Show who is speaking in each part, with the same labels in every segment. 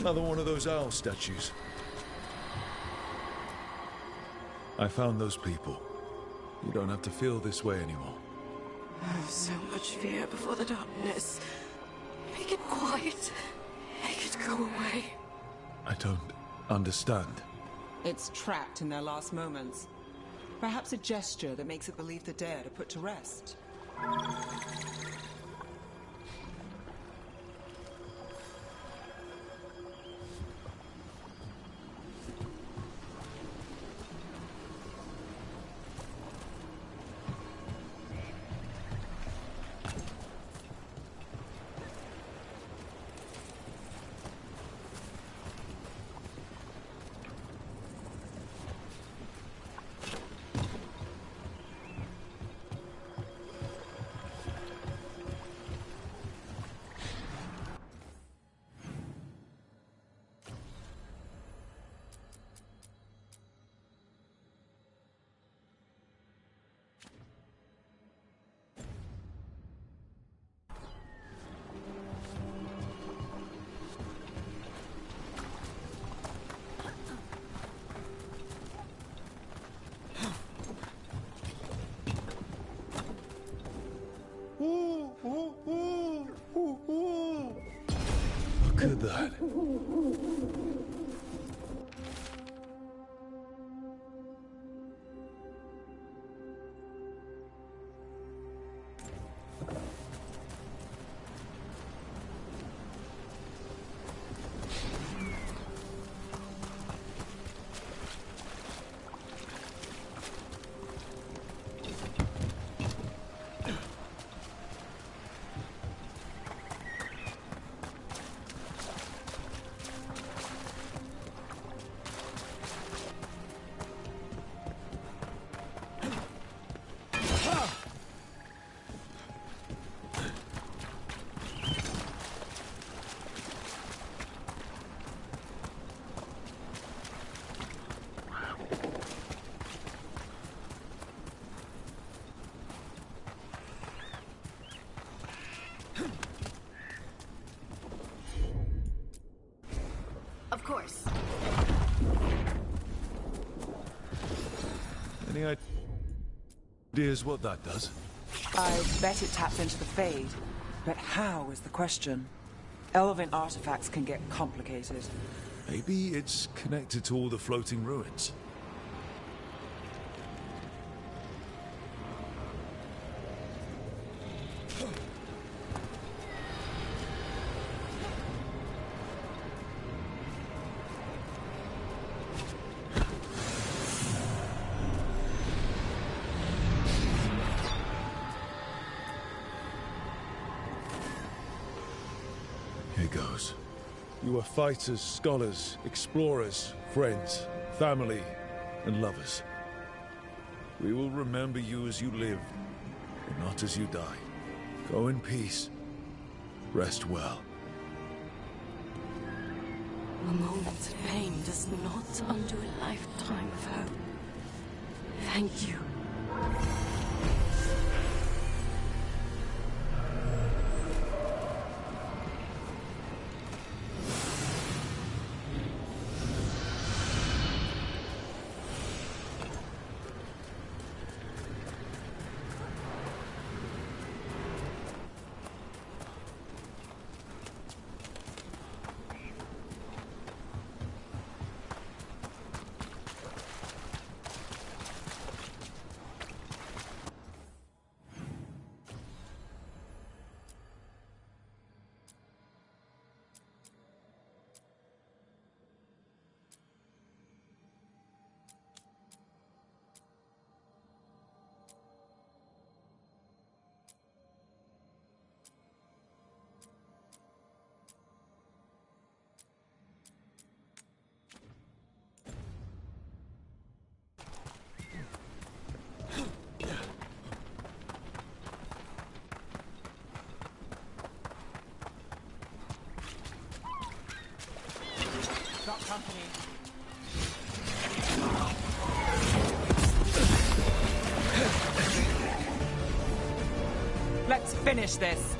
Speaker 1: Another one of those owl statues. I found those people. You don't have to feel this way anymore.
Speaker 2: Oh, so much fear before the darkness. Make it quiet. Make it go away.
Speaker 1: I don't understand.
Speaker 3: It's trapped in their last moments. Perhaps a gesture that makes it believe the dead are put to rest.
Speaker 1: Look at that.
Speaker 2: Of course.
Speaker 1: Any ideas what that does?
Speaker 3: I bet it taps into the Fade. But how is the question? Elven artifacts can get complicated.
Speaker 1: Maybe it's connected to all the floating ruins. Here goes. You are fighters, scholars, explorers, friends, family, and lovers. We will remember you as you lived, and not as you die. Go in peace. Rest well.
Speaker 2: A moment's fame does not undo a lifetime of hope. Thank you.
Speaker 3: Got company. Let's finish this.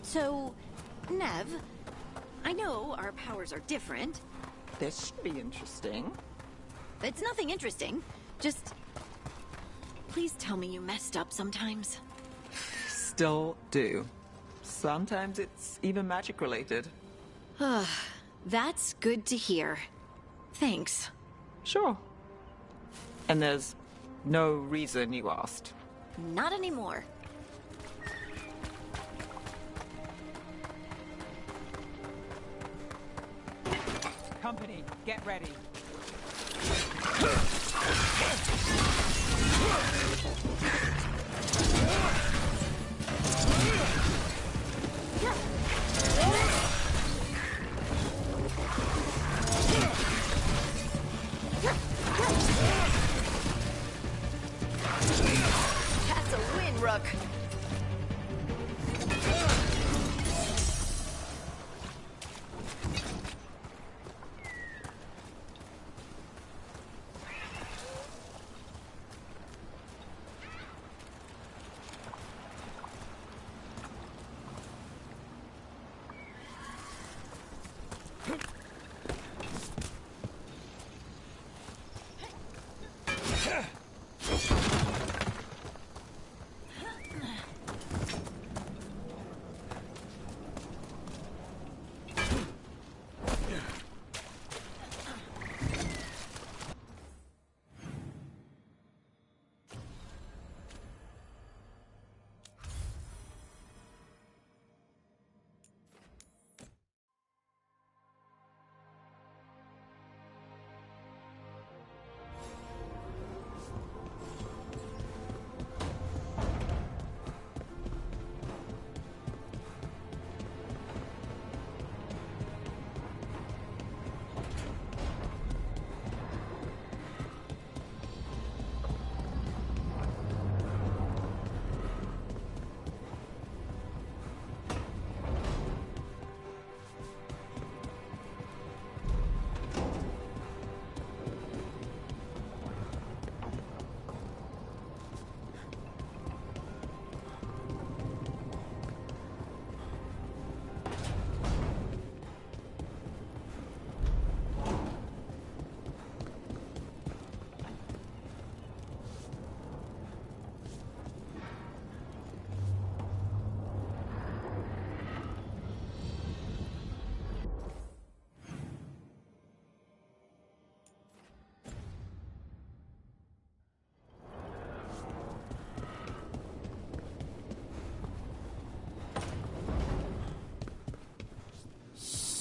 Speaker 4: So, Nev, I know our powers are different.
Speaker 3: This should be interesting.
Speaker 4: It's nothing interesting. Just... please tell me you messed up sometimes.
Speaker 3: Still do. Sometimes it's even magic related.
Speaker 4: That's good to hear. Thanks.
Speaker 3: Sure. And there's no reason you asked.
Speaker 4: Not anymore.
Speaker 3: Company, get ready.
Speaker 4: That's a win, Rook.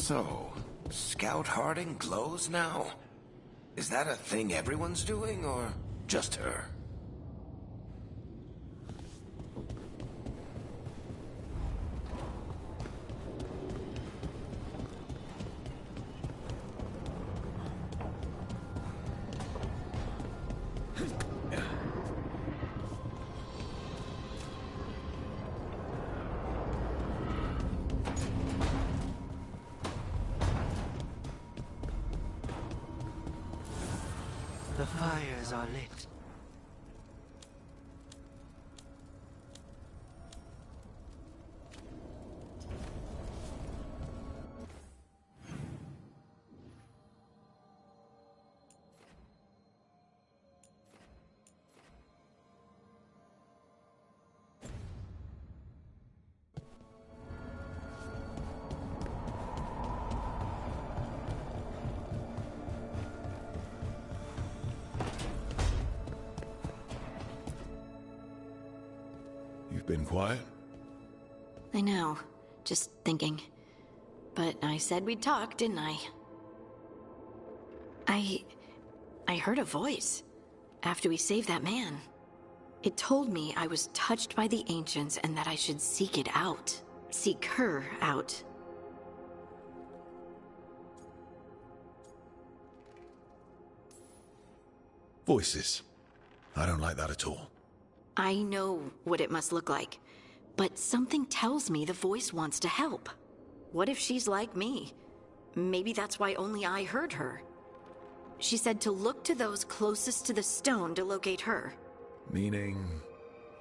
Speaker 5: So, Scout Harding glows now? Is that a thing everyone's doing, or just her?
Speaker 6: The fires are lit.
Speaker 1: Been quiet?
Speaker 4: I know. Just thinking. But I said we'd talk, didn't I? I heard a voice after we saved that man. It told me I was touched by the ancients and that I should seek it out. Seek her out.
Speaker 1: Voices. I don't like that at all.
Speaker 4: I know what it must look like, but something tells me the voice wants to help. What if she's like me? Maybe that's why only I heard her. She said to look to those closest to the stone to locate her.
Speaker 1: Meaning?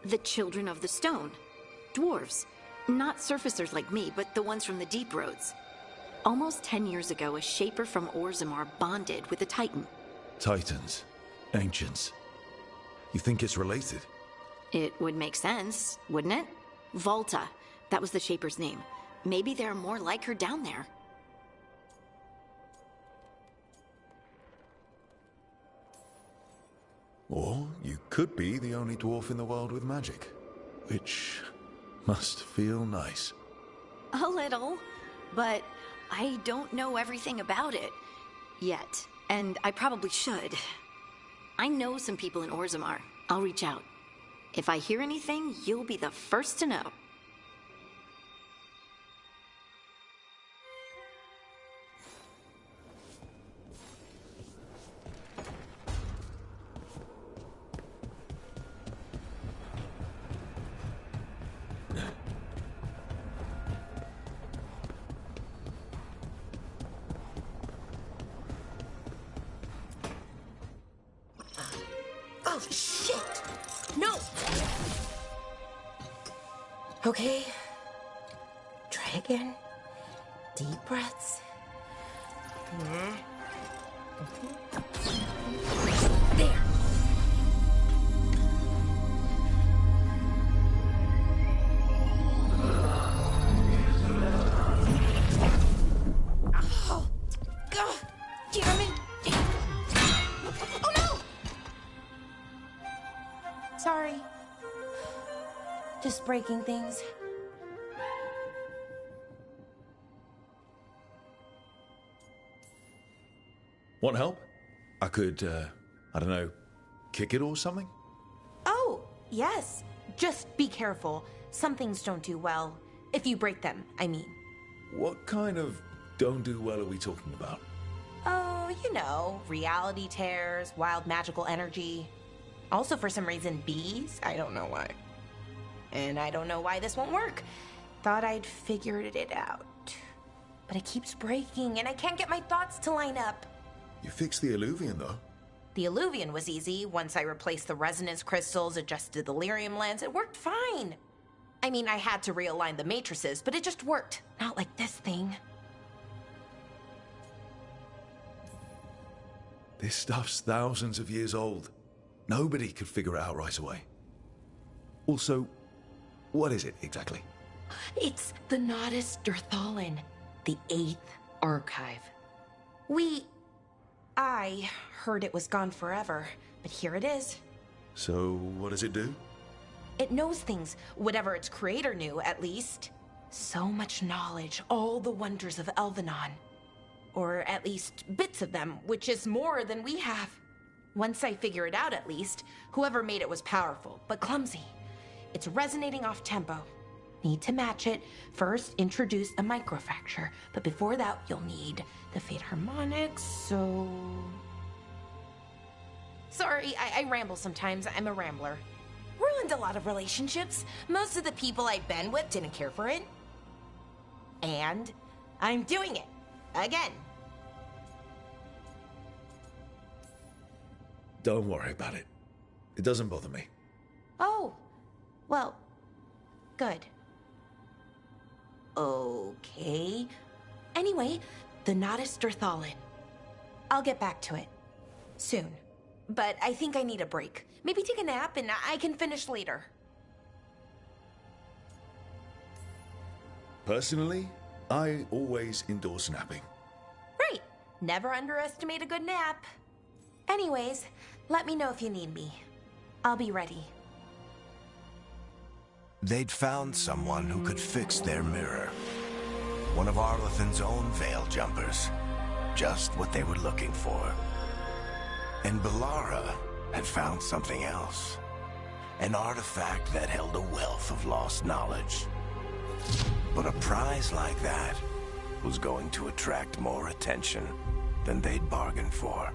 Speaker 4: The children of the stone. Dwarves. Not surfacers like me, but the ones from the deep roads. Almost 10 years ago, a shaper from Orzammar bonded with a Titan.
Speaker 1: Titans. Ancients. You think it's related?
Speaker 4: It would make sense, wouldn't it? Volta. That was the shaper's name. Maybe there are more like her down there.
Speaker 1: Or you could be the only dwarf in the world with magic. Which must feel nice.
Speaker 4: A little. But I don't know everything about it. Yet. And I probably should. I know some people in Orzammar. I'll reach out. If I hear anything, you'll be the first to know.
Speaker 6: Oh, shit! No! Okay. Try again. Deep breaths. There. Oh, God damn it! Oh no! Sorry. Just breaking things.
Speaker 1: Want help? I could, I don't know, kick it or something?
Speaker 6: Oh, yes. Just be careful. Some things don't do well. If you break them, I mean.
Speaker 1: What kind of don't do well are we talking about?
Speaker 6: Oh, you know, reality tears, wild magical energy. Also, for some reason, bees. I don't know why. And I don't know why this won't work. Thought I'd figured it out. But it keeps breaking, and I can't get my thoughts to line up.
Speaker 1: You fixed the Illuvian, though.
Speaker 6: The Illuvian was easy. Once I replaced the resonance crystals, adjusted the lyrium lens, it worked fine. I mean, I had to realign the matrices, but it just worked. Not like this thing.
Speaker 1: This stuff's thousands of years old. Nobody could figure it out right away. Also, what is it exactly?
Speaker 6: It's the Nodus Durthalin, the 8th archive. I heard it was gone forever, but here it is.
Speaker 1: So, what does it do?
Speaker 6: It knows things, whatever its creator knew, at least. So much knowledge, all the wonders of Elvenon. Or at least bits of them, which is more than we have. Once I figure it out, at least, whoever made it was powerful, but clumsy. It's resonating off tempo. Need to match it. First, introduce a microfracture, but before that, you'll need the Fate Harmonics, so... Sorry, I ramble sometimes. I'm a rambler. Ruined a lot of relationships. Most of the people I've been with didn't care for it. And I'm doing it. Again.
Speaker 1: Don't worry about it. It doesn't bother me.
Speaker 6: Oh. Well, good. Okay. Anyway, the Nodus Durthalin. I'll get back to it. Soon. But I think I need a break. Maybe take a nap and I can finish later.
Speaker 1: Personally, I always endorse napping.
Speaker 6: Right. Never underestimate a good nap. Anyways, let me know if you need me. I'll be ready.
Speaker 5: They'd found someone who could fix their mirror. One of Arlathan's own Veil Jumpers. Just what they were looking for. And Balara had found something else. An artifact that held a wealth of lost knowledge. But a prize like that was going to attract more attention than they'd bargained for.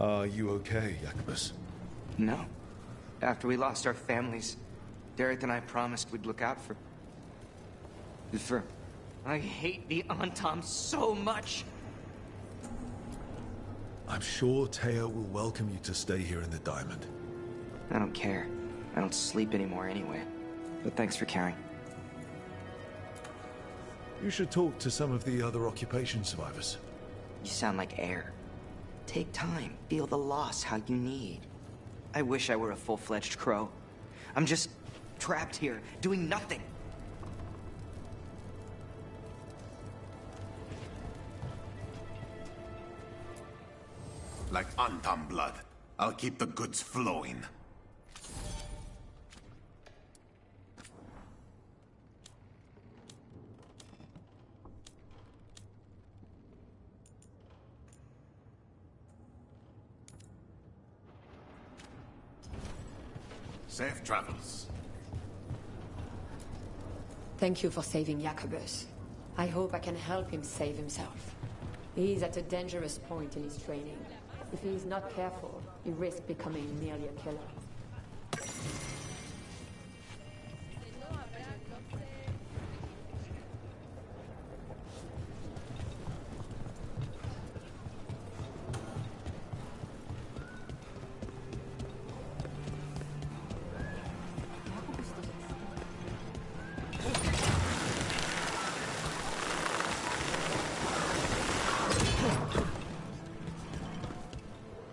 Speaker 1: Are you okay, Jacobus?
Speaker 7: No. After we lost our families, Derek and I promised we'd look out for... I hate the Antom so much!
Speaker 1: I'm sure Teo will welcome you to stay here in the Diamond.
Speaker 7: I don't care. I don't sleep anymore anyway. But thanks for caring.
Speaker 1: You should talk to some of the other occupation survivors.
Speaker 7: You sound like air. Take time. Feel the loss how you need. I wish I were a full-fledged crow. I'm just trapped here, doing nothing.
Speaker 5: Like Antam blood. I'll keep the goods flowing. Safe travels.
Speaker 8: Thank you for saving Jacobus. I hope I can help him save himself. He is at a dangerous point in his training. If he is not careful, he risks becoming merely a killer.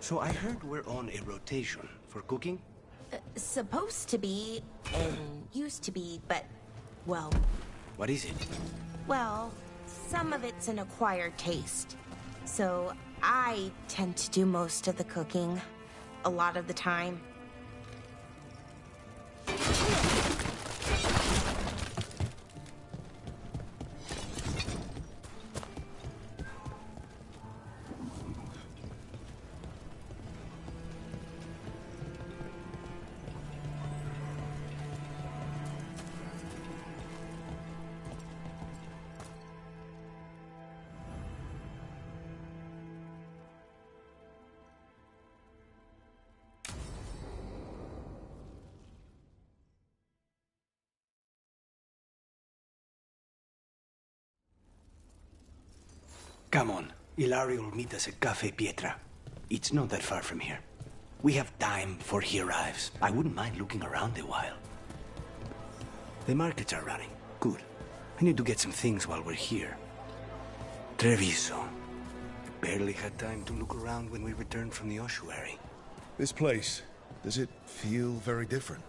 Speaker 9: So I heard we're on a rotation for cooking?
Speaker 6: Supposed to be, and used to be, but, well...
Speaker 9: What is it?
Speaker 6: Well, some of it's an acquired taste. So I tend to do most of the cooking, a lot of the time.
Speaker 9: Come on. Ilario will meet us at Cafe Pietra. It's not that far from here. We have time before he arrives. I wouldn't mind looking around a while. The markets are running. Good. I need to get some things while we're here. Treviso. Barely had time to look around when we returned from the ossuary.
Speaker 1: This place, does it feel very different?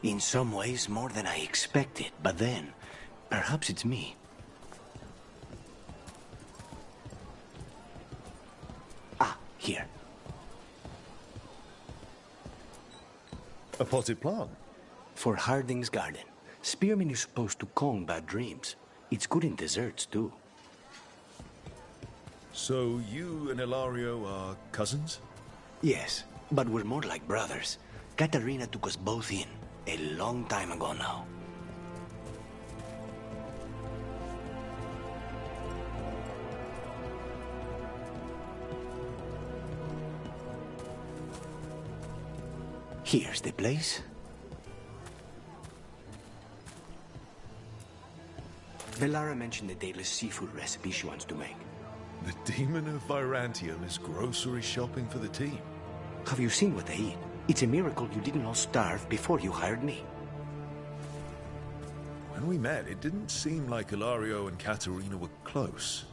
Speaker 9: In some ways, more than I expected. But then, perhaps it's me. Here.
Speaker 1: A potted plant?
Speaker 9: For Harding's garden. Spearmint is supposed to calm bad dreams. It's good in desserts, too.
Speaker 1: So you and Ilario are cousins?
Speaker 9: Yes, but we're more like brothers. Katarina took us both in, a long time ago now. Here's the place. Velara mentioned the daily seafood recipe she wants to make.
Speaker 1: The Demon of Virantium is grocery shopping for the team.
Speaker 9: Have you seen what they eat? It's a miracle you didn't all starve before you hired me.
Speaker 1: When we met, it didn't seem like Ilario and Katerina were close.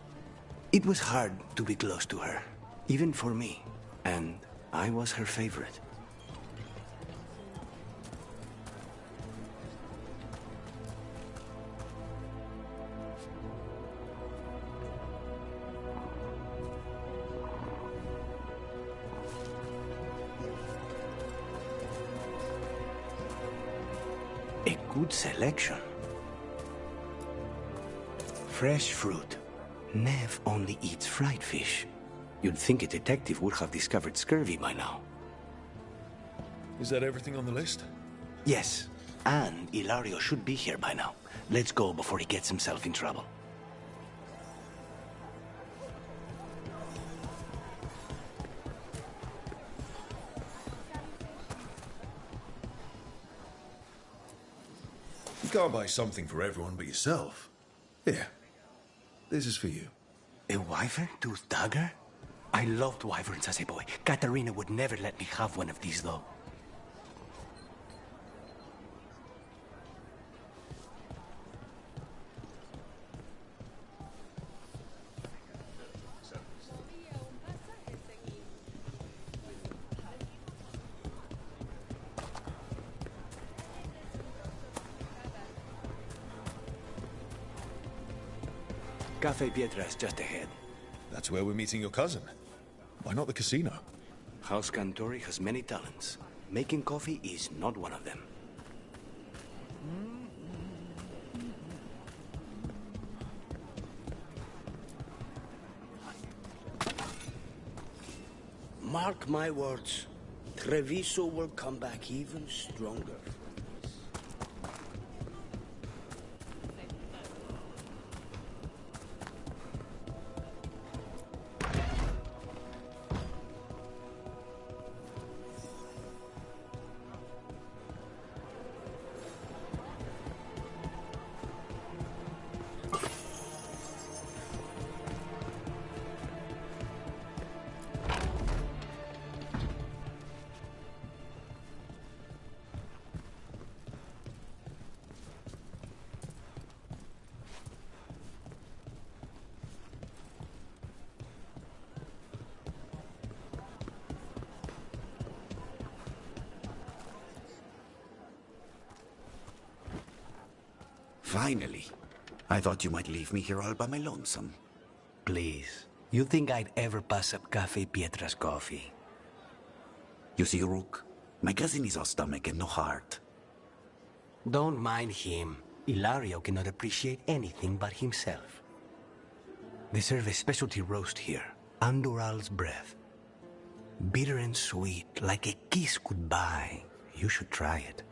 Speaker 9: It was hard to be close to her, even for me. And I was her favorite. A good selection. Fresh fruit. Nev only eats fried fish. You'd think a detective would have discovered scurvy by now.
Speaker 1: Is that everything on the list?
Speaker 9: Yes, and Ilario should be here by now. Let's go before he gets himself in trouble.
Speaker 1: You can't buy something for everyone but yourself. Here, this is for you.
Speaker 9: A wyvern-tooth dagger? I loved wyverns as a boy. Katarina would never let me have one of these, though. Cafe Pietra is just ahead.
Speaker 1: That's where we're meeting your cousin. Why not the casino?
Speaker 9: House Cantori has many talents. Making coffee is not one of them.
Speaker 10: Mark my words, Treviso will come back even stronger.
Speaker 11: Finally. I thought you might leave me here all by my lonesome.
Speaker 9: Please. You think I'd ever pass up Cafe Pietra's coffee?
Speaker 11: You see, Rook, my cousin is all stomach and no heart.
Speaker 9: Don't mind him. Ilario cannot appreciate anything but himself. They serve a specialty roast here, Andoral's breath. Bitter and sweet, like a kiss goodbye. You should try it.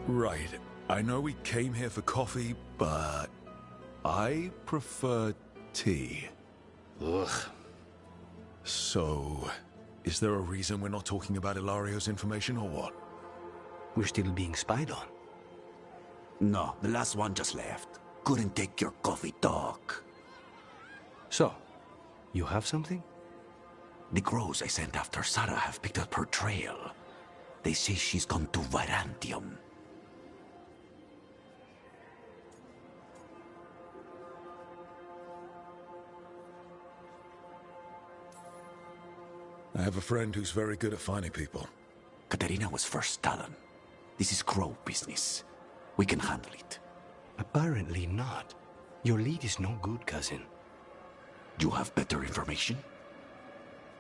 Speaker 1: Right. I know we came here for coffee, but I prefer tea.
Speaker 11: Ugh.
Speaker 1: So, is there a reason we're not talking about Ilario's information or what?
Speaker 9: We're still being spied on.
Speaker 11: No, the last one just left. Couldn't take your coffee talk.
Speaker 9: So, you have something?
Speaker 11: The crows I sent after Sarah have picked up her trail. They say she's gone to Virantium.
Speaker 1: I have a friend who's very good at finding people.
Speaker 11: Katerina was first Talon. This is crow business. We can handle it.
Speaker 9: Apparently not. Your lead is no good, cousin.
Speaker 11: You have better information?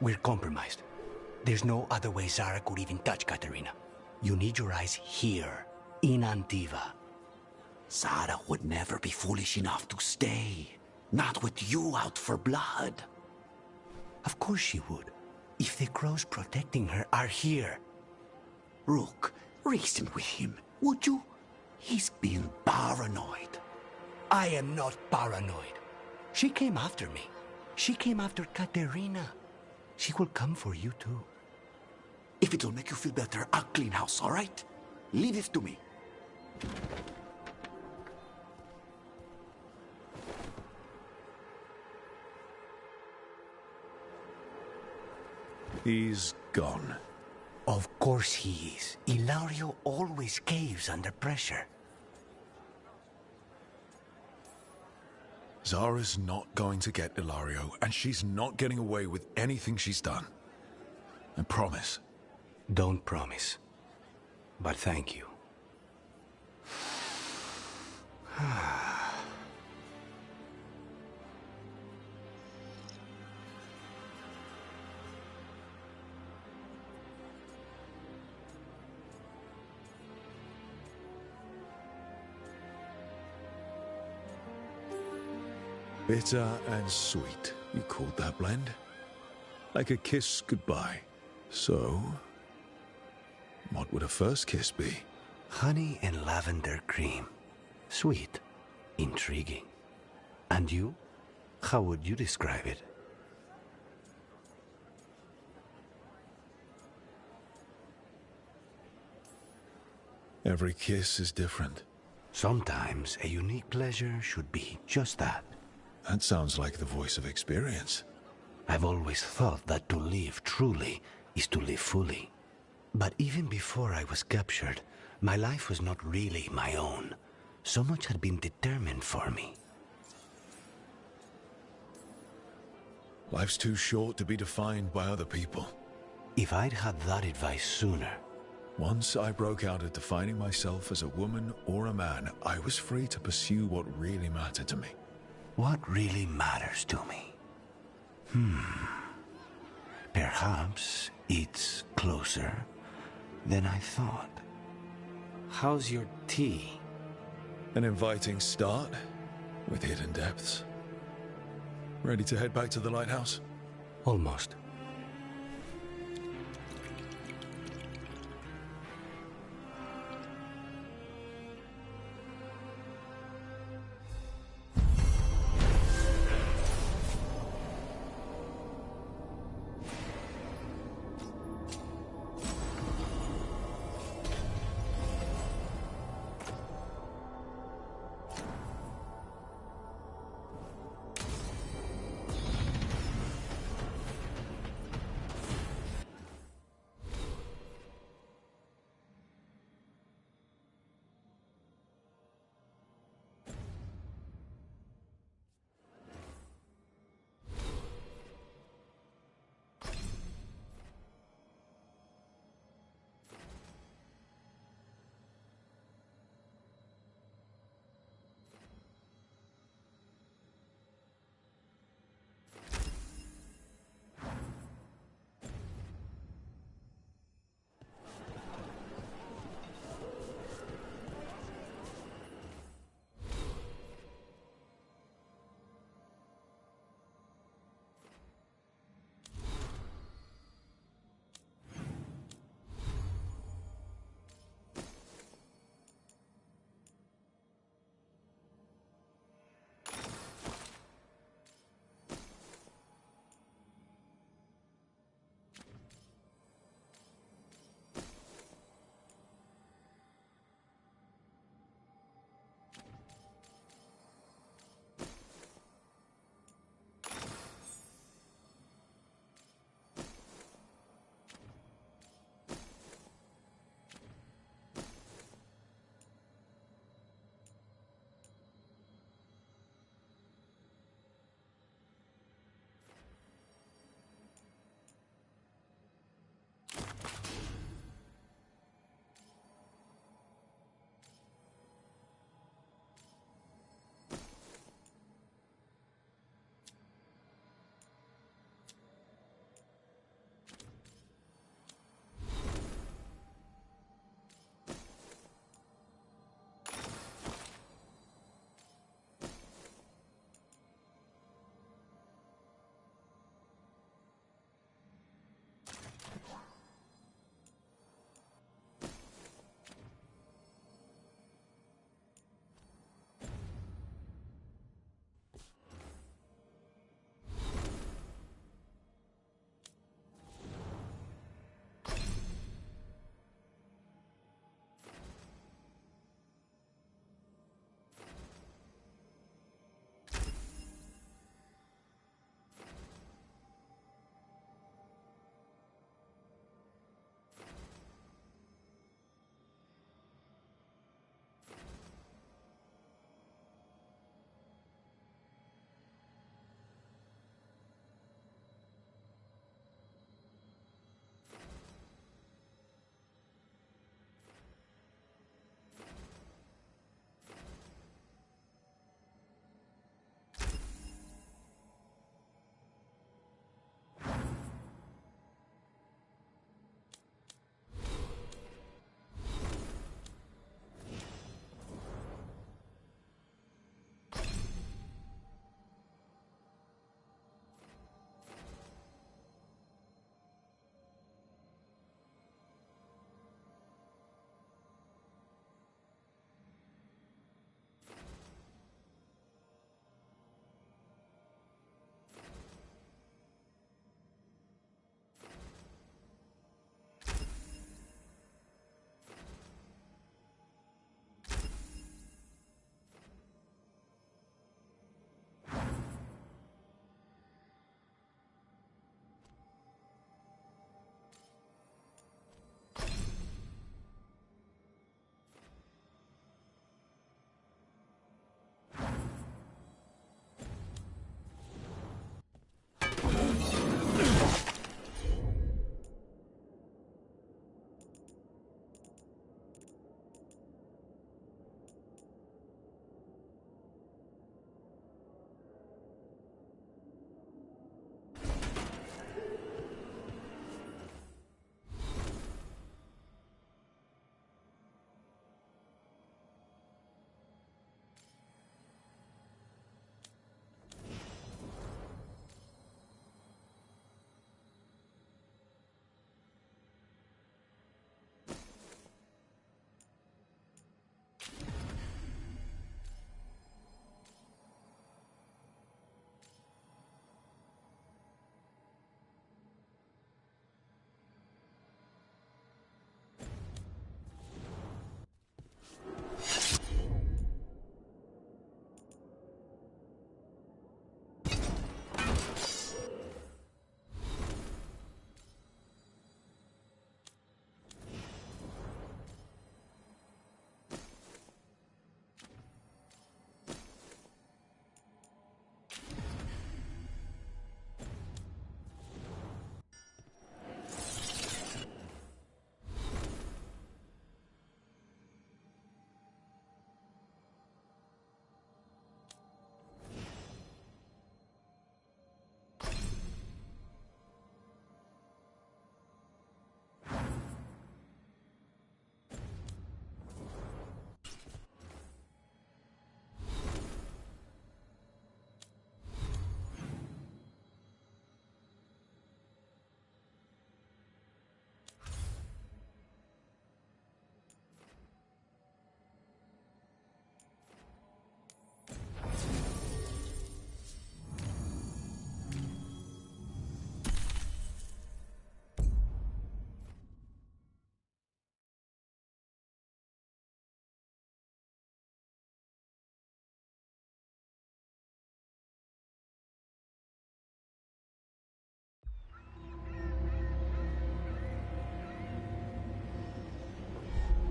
Speaker 9: We're compromised. There's no other way Zara could even touch Katerina. You need your eyes here, in Antiva.
Speaker 11: Zara would never be foolish enough to stay. Not with you out for blood.
Speaker 9: Of course she would. If the crows protecting her are here.
Speaker 11: Rook, reason with him, would you? He's being paranoid.
Speaker 9: I am not paranoid. She came after me. She came after Katerina. She will come for you too.
Speaker 11: If it'll make you feel better, I'll clean house, all right? Leave it to me.
Speaker 1: He's gone.
Speaker 9: Of course he is. Ilario always caves under pressure.
Speaker 1: Zara's not going to get Ilario, and she's not getting away with anything she's done. I promise.
Speaker 9: Don't promise. But thank you.
Speaker 1: Bitter and sweet, you called that blend? Like a kiss goodbye. So, what would a first kiss be?
Speaker 9: Honey and lavender cream. Sweet. Intriguing. And you? How would you describe it?
Speaker 1: Every kiss is different.
Speaker 9: Sometimes a unique pleasure should be just that.
Speaker 1: That sounds like the voice of experience.
Speaker 9: I've always thought that to live truly is to live fully. But even before I was captured, my life was not really my own. So much had been determined for me.
Speaker 1: Life's too short to be defined by other people.
Speaker 9: If I'd had that advice sooner...
Speaker 1: Once I broke out at defining myself as a woman or a man, I was free to pursue what really mattered to me.
Speaker 9: What really matters to me? Perhaps it's closer than I thought. How's your tea?
Speaker 1: An inviting start with hidden depths. Ready to head back to the lighthouse?
Speaker 9: Almost.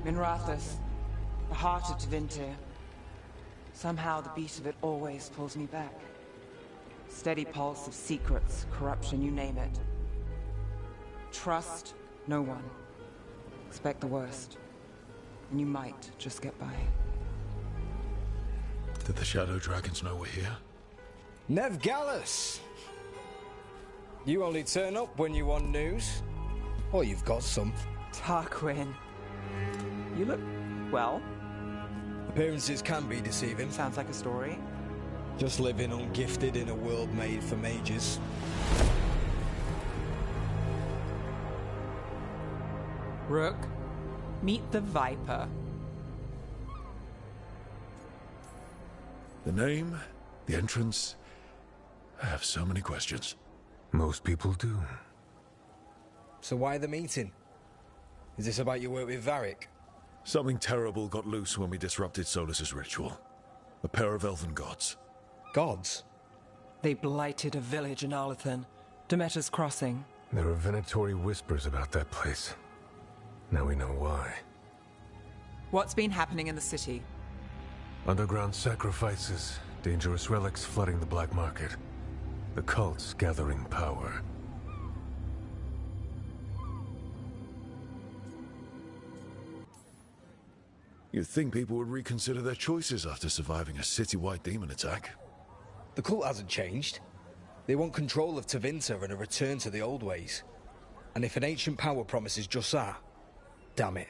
Speaker 3: Minrathous, the heart of Tevinter. Somehow the beat of it always pulls me back. Steady pulse of secrets, corruption, you name it. Trust no one. Expect the worst. And you might just get by.
Speaker 1: Did the Shadow Dragons know we're here?
Speaker 12: Nev Gallus! You only turn up when you want news. Or you've got some.
Speaker 3: Tarquin. You look... well.
Speaker 12: Appearances can be deceiving.
Speaker 3: Sounds like a story.
Speaker 12: Just living ungifted in a world made for mages.
Speaker 3: Rook, meet the Viper.
Speaker 1: The name, the entrance... I have so many questions.
Speaker 13: Most people do.
Speaker 12: So why the meeting? Is this about your work with Varric?
Speaker 1: Something terrible got loose when we disrupted Solus's ritual. A pair of elven gods.
Speaker 12: Gods?
Speaker 3: They blighted a village in Arlethan. Demeter's Crossing.
Speaker 13: There are venatory whispers about that place. Now we know why.
Speaker 3: What's been happening in the city?
Speaker 13: Underground sacrifices, dangerous relics flooding the black market. The cults gathering power.
Speaker 1: You'd think people would reconsider their choices after surviving a citywide demon attack.
Speaker 12: The cult hasn't changed. They want control of Tevinter and a return to the old ways. And if an ancient power promises just that, damn it.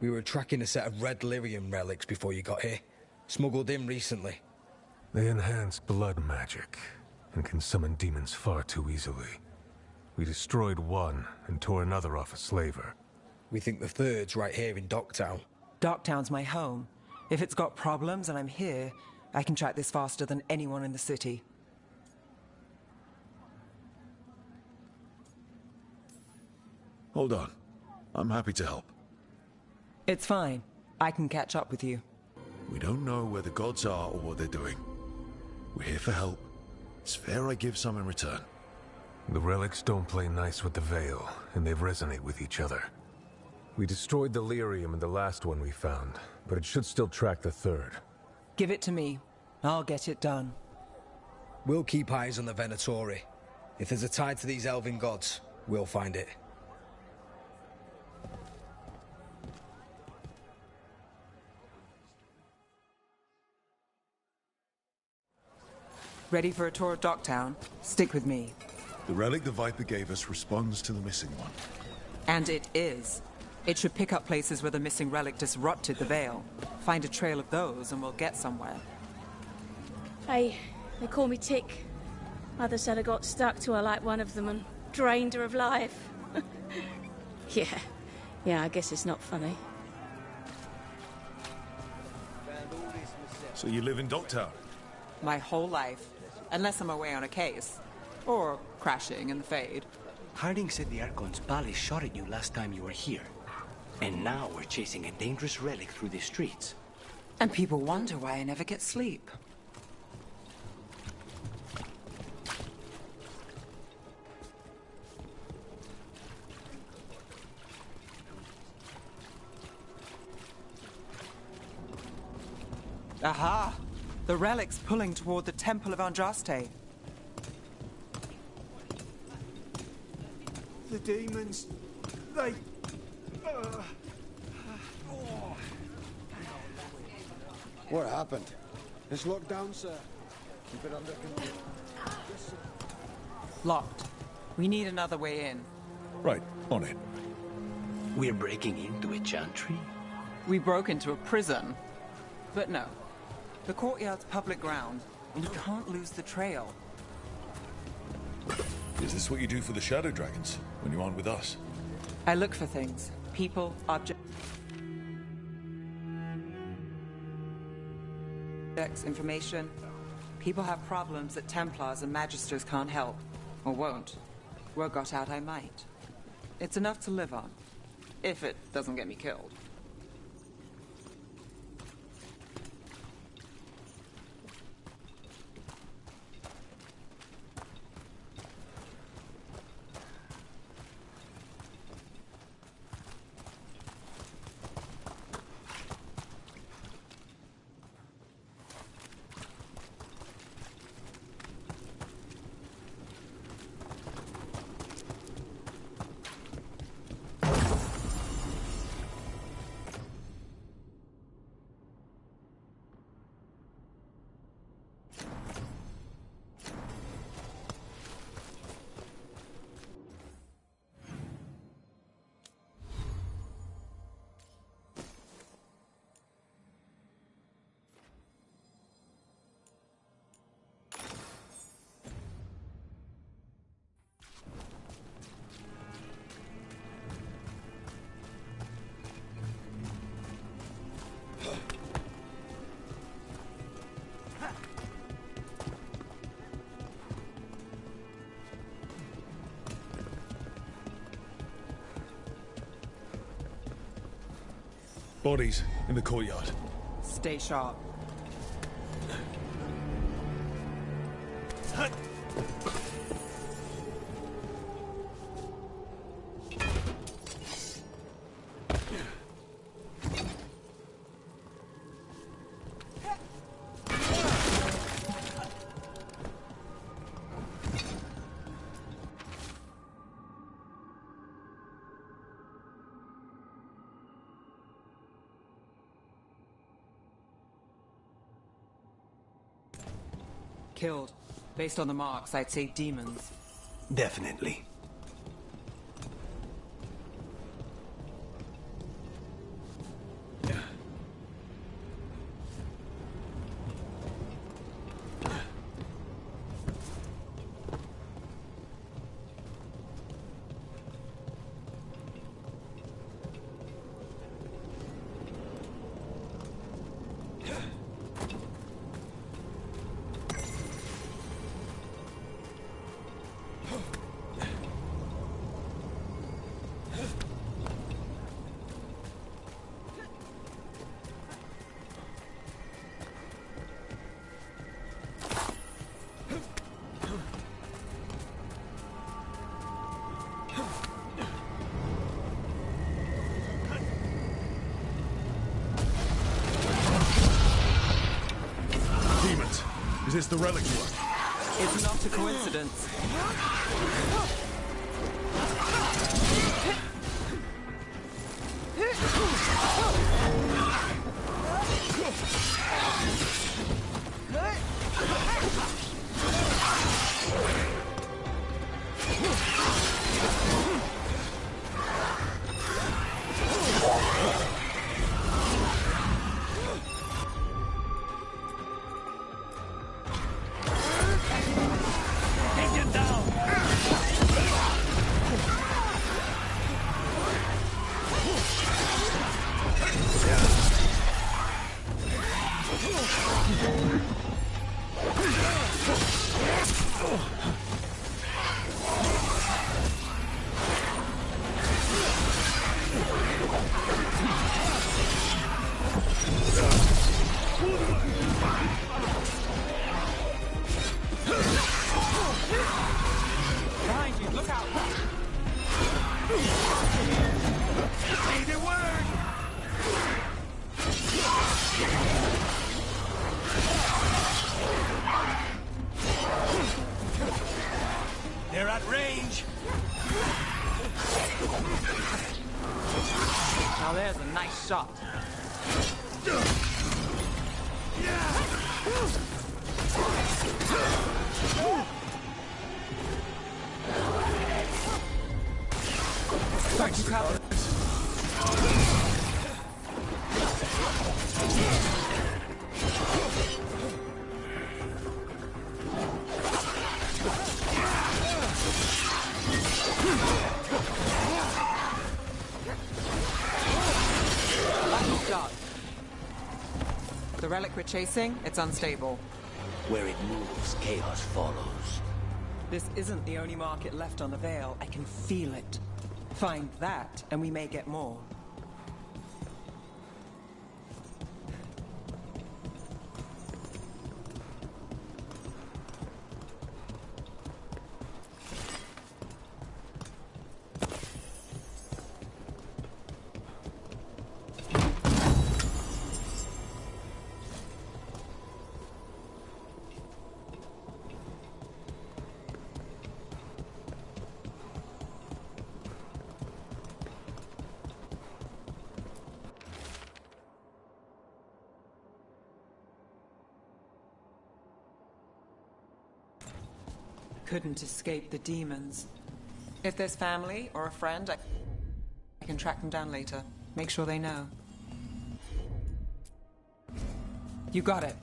Speaker 12: We were tracking a set of red lyrium relics before you got here. Smuggled in recently.
Speaker 13: They enhance blood magic and can summon demons far too easily. We destroyed one and tore another off a slaver.
Speaker 12: We think the third's right here in Docktown.
Speaker 3: Docktown's my home. If it's got problems and I'm here, I can track this faster than anyone in the city.
Speaker 1: Hold on. I'm happy to help.
Speaker 3: It's fine. I can catch up with you.
Speaker 1: We don't know where the gods are or what they're doing. We're here for help. It's fair I give some in return.
Speaker 13: The relics don't play nice with the Veil, and they resonate with each other. We destroyed the lyrium in the last one we found, but it should still track the third.
Speaker 3: Give it to me. I'll get it done.
Speaker 12: We'll keep eyes on the Venatori. If there's a tie to these elven gods, we'll find it.
Speaker 3: Ready for a tour of Docktown? Stick with me.
Speaker 1: The relic the Viper gave us responds to the missing one.
Speaker 3: And it is. It should pick up places where the missing relic disrupted the Veil. Find a trail of those and we'll get somewhere.
Speaker 14: They call me Tick. Mother said I got stuck to her like one of them and drained her of life. Yeah, I guess it's not funny.
Speaker 1: So you live in Docktown?
Speaker 3: My whole life. Unless I'm away on a case. Or crashing in the Fade.
Speaker 9: Harding said the Archon's palace shot at you last time you were here. And now we're chasing a dangerous relic through the streets.
Speaker 3: And people wonder why I never get sleep. Aha! The relic's pulling toward the Temple of Andraste.
Speaker 15: The demons, they...
Speaker 10: What happened? It's locked down, sir. Keep it under control.
Speaker 3: Locked. We need another way in.
Speaker 1: Right, on it.
Speaker 9: We're breaking into a chantry?
Speaker 3: We broke into a prison. But no. The courtyard's public ground, and you can't lose the trail.
Speaker 1: Is this what you do for the Shadow Dragons, when you aren't with us?
Speaker 3: I look for things. People, objects, information. People have problems that Templars and Magisters can't help. Or won't. Word got out I might. It's enough to live on. If it doesn't get me killed.
Speaker 1: Bodies in the courtyard.
Speaker 3: Stay sharp. Killed. Based on the marks, I'd say demons.
Speaker 9: Definitely.
Speaker 1: Is this the relic one?
Speaker 3: It's not a coincidence.
Speaker 9: They're at range.
Speaker 3: Now there's a nice shot.
Speaker 1: Thanks, Howard.
Speaker 3: The relic we're chasing, it's unstable.
Speaker 11: Where it moves, chaos follows.
Speaker 3: This isn't the only market left on the Veil. I can feel it. Find that, and we may get more. Couldn't escape the demons. If there's family or a friend, I can track them down later. Make sure they know. You got it.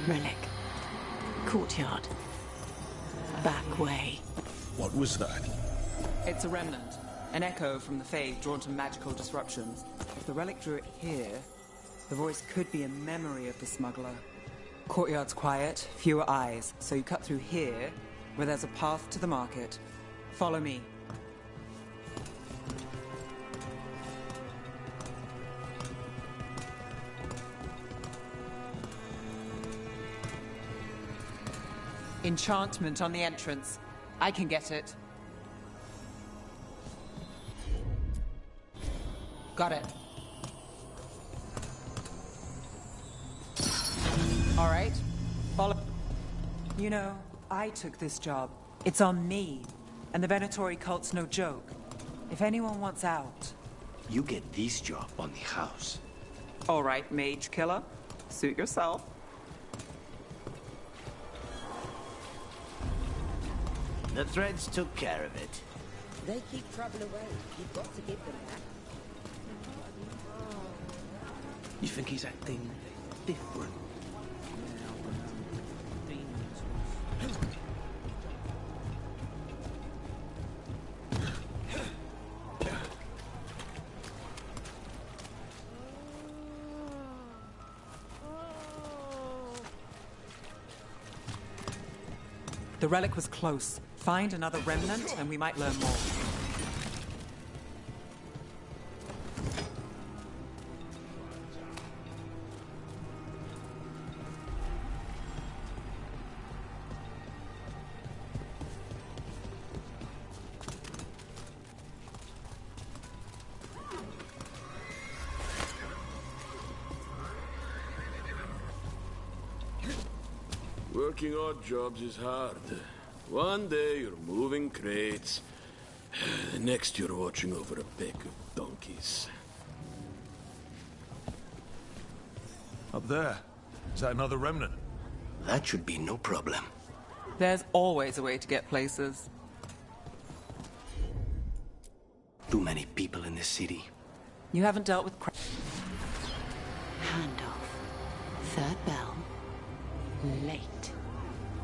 Speaker 4: Relic. Courtyard. Back way.
Speaker 1: What was that?
Speaker 3: It's a remnant. An echo from the Faith drawn to magical disruptions. If the relic drew it here, the voice could be a memory of the smuggler. Courtyard's quiet, fewer eyes, so you cut through here, where there's a path to the market. Follow me. Enchantment on the entrance. I can get it. Got it. All right. Follow. You know, I took this job. It's on me. And the Venatori cult's no joke. If anyone wants out...
Speaker 9: You get this job on the house.
Speaker 3: All right, mage killer. Suit yourself.
Speaker 5: The threads took care of it.
Speaker 16: They keep trouble away. You've got to give them that.
Speaker 9: You think he's acting different?
Speaker 3: The relic was close. Find another remnant and we might learn more.
Speaker 17: Working odd jobs is hard. One day you're moving crates, the next you're watching over a pack of donkeys.
Speaker 1: Up there. Is that another remnant?
Speaker 9: That should be no problem.
Speaker 3: There's always a way to get places.
Speaker 9: Too many people in this city.
Speaker 3: You haven't dealt with
Speaker 4: Handoff. Third bell. Late.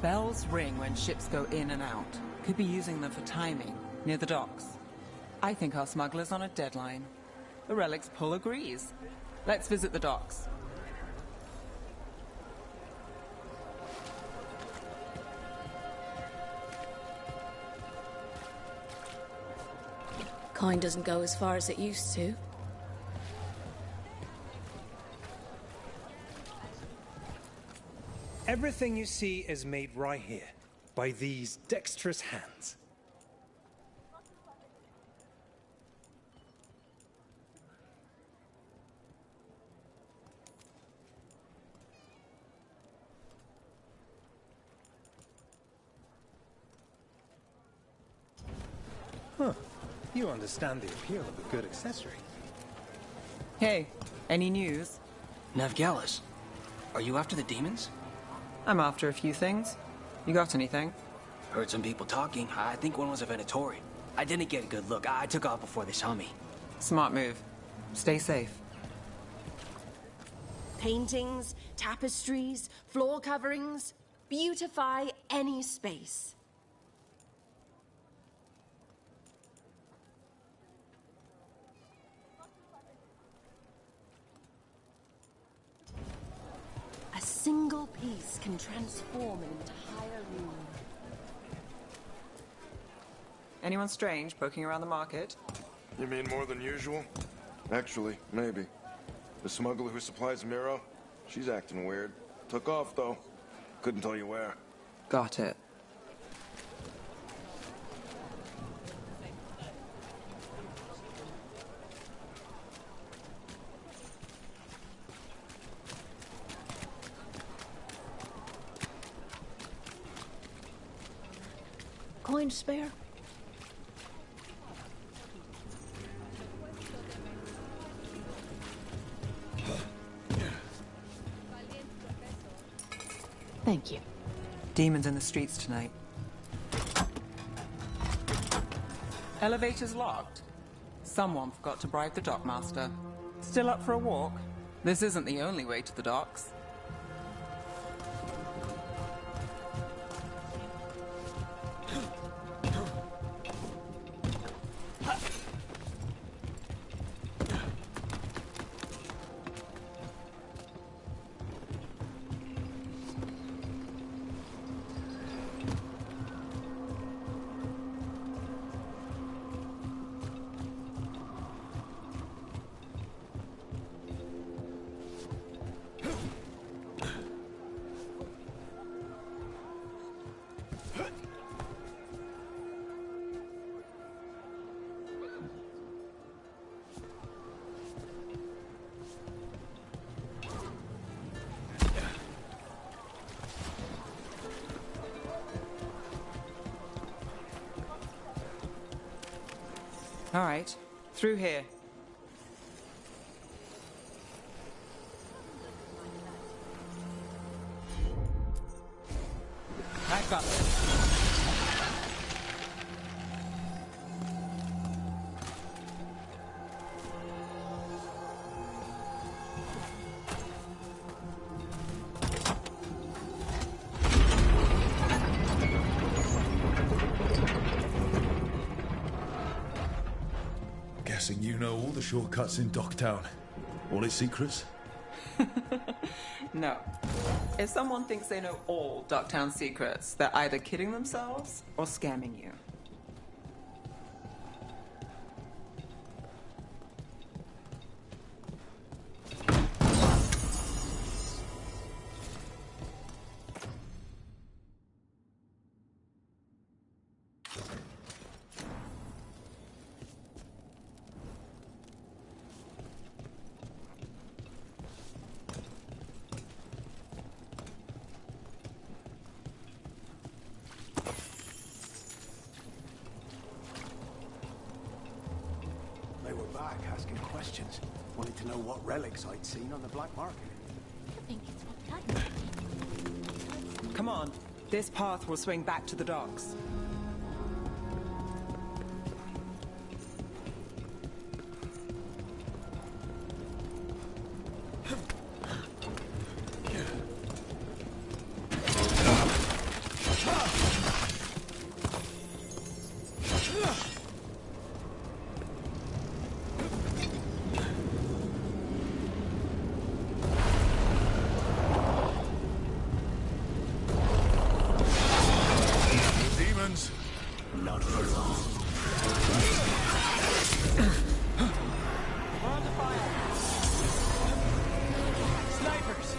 Speaker 3: Bells ring when ships go in and out. Could be using them for timing, near the docks. I think our smuggler's on a deadline. The relic's pull agrees. Let's visit the docks.
Speaker 14: Kind doesn't go as far as it used to.
Speaker 18: Everything you see is made right here, by these dexterous hands. Huh. You understand the appeal of a good accessory.
Speaker 3: Hey, any news?
Speaker 7: Navgalis, are you after the demons?
Speaker 3: I'm after a few things. You got anything?
Speaker 7: Heard some people talking. I think one was a Venatori. I didn't get a good look. I took off before they saw me.
Speaker 3: Smart move. Stay safe.
Speaker 19: Paintings, tapestries, floor coverings. Beautify any space. A single piece can transform an entire room.
Speaker 3: Anyone strange poking around the market?
Speaker 20: You mean more than usual? Actually, maybe. The smuggler who supplies Miro, she's acting weird. Took off, though. Couldn't tell you where.
Speaker 3: Got it.
Speaker 14: Coin spare? Thank you.
Speaker 3: Demons in the streets tonight. Elevator's locked. Someone forgot to bribe the dockmaster. Still up for a walk? This isn't the only way to the docks. All right, through here. I've got this.
Speaker 1: Guessing you know all the shortcuts in Docktown. All its secrets?
Speaker 3: No. If someone thinks they know all Docktown secrets, they're either kidding themselves or scamming you.
Speaker 9: They were back asking questions. Wanted to know what relics I'd seen on the black market.
Speaker 3: Come on. This path will swing back to the docks.
Speaker 9: Not for long.
Speaker 3: We're under fire. Snipers!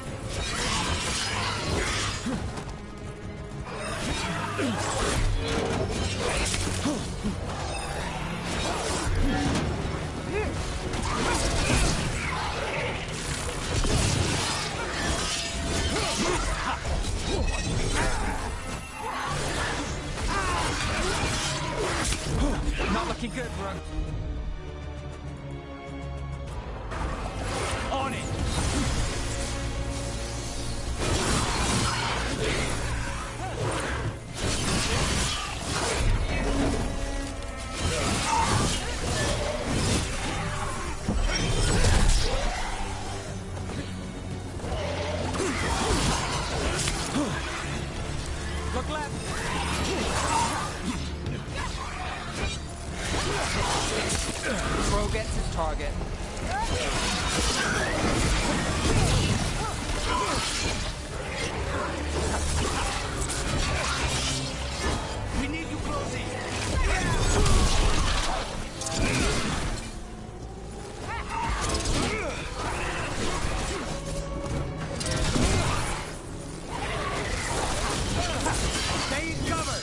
Speaker 3: Not looking good, bro. On it! Look left! Crow gets his target. We need you closing. Stay in cover.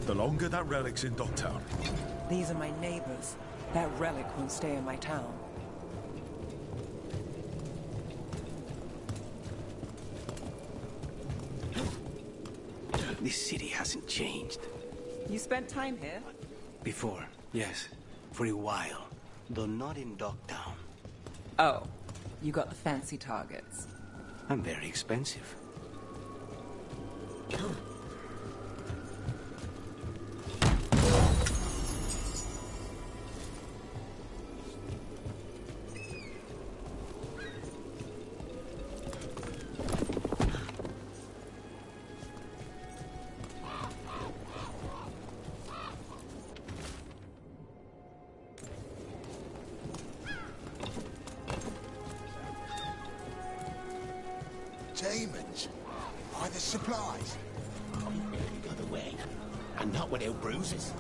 Speaker 1: The longer that relic's in Docktown.
Speaker 3: These are my neighbors. That relic won't stay in my town.
Speaker 9: This city hasn't changed.
Speaker 3: You spent time here?
Speaker 9: Before, yes. For a while. Though not in Docktown.
Speaker 3: Oh, you got the fancy targets.
Speaker 9: I'm very expensive.
Speaker 21: Demons? By the supplies?
Speaker 11: The other way. And not without bruises.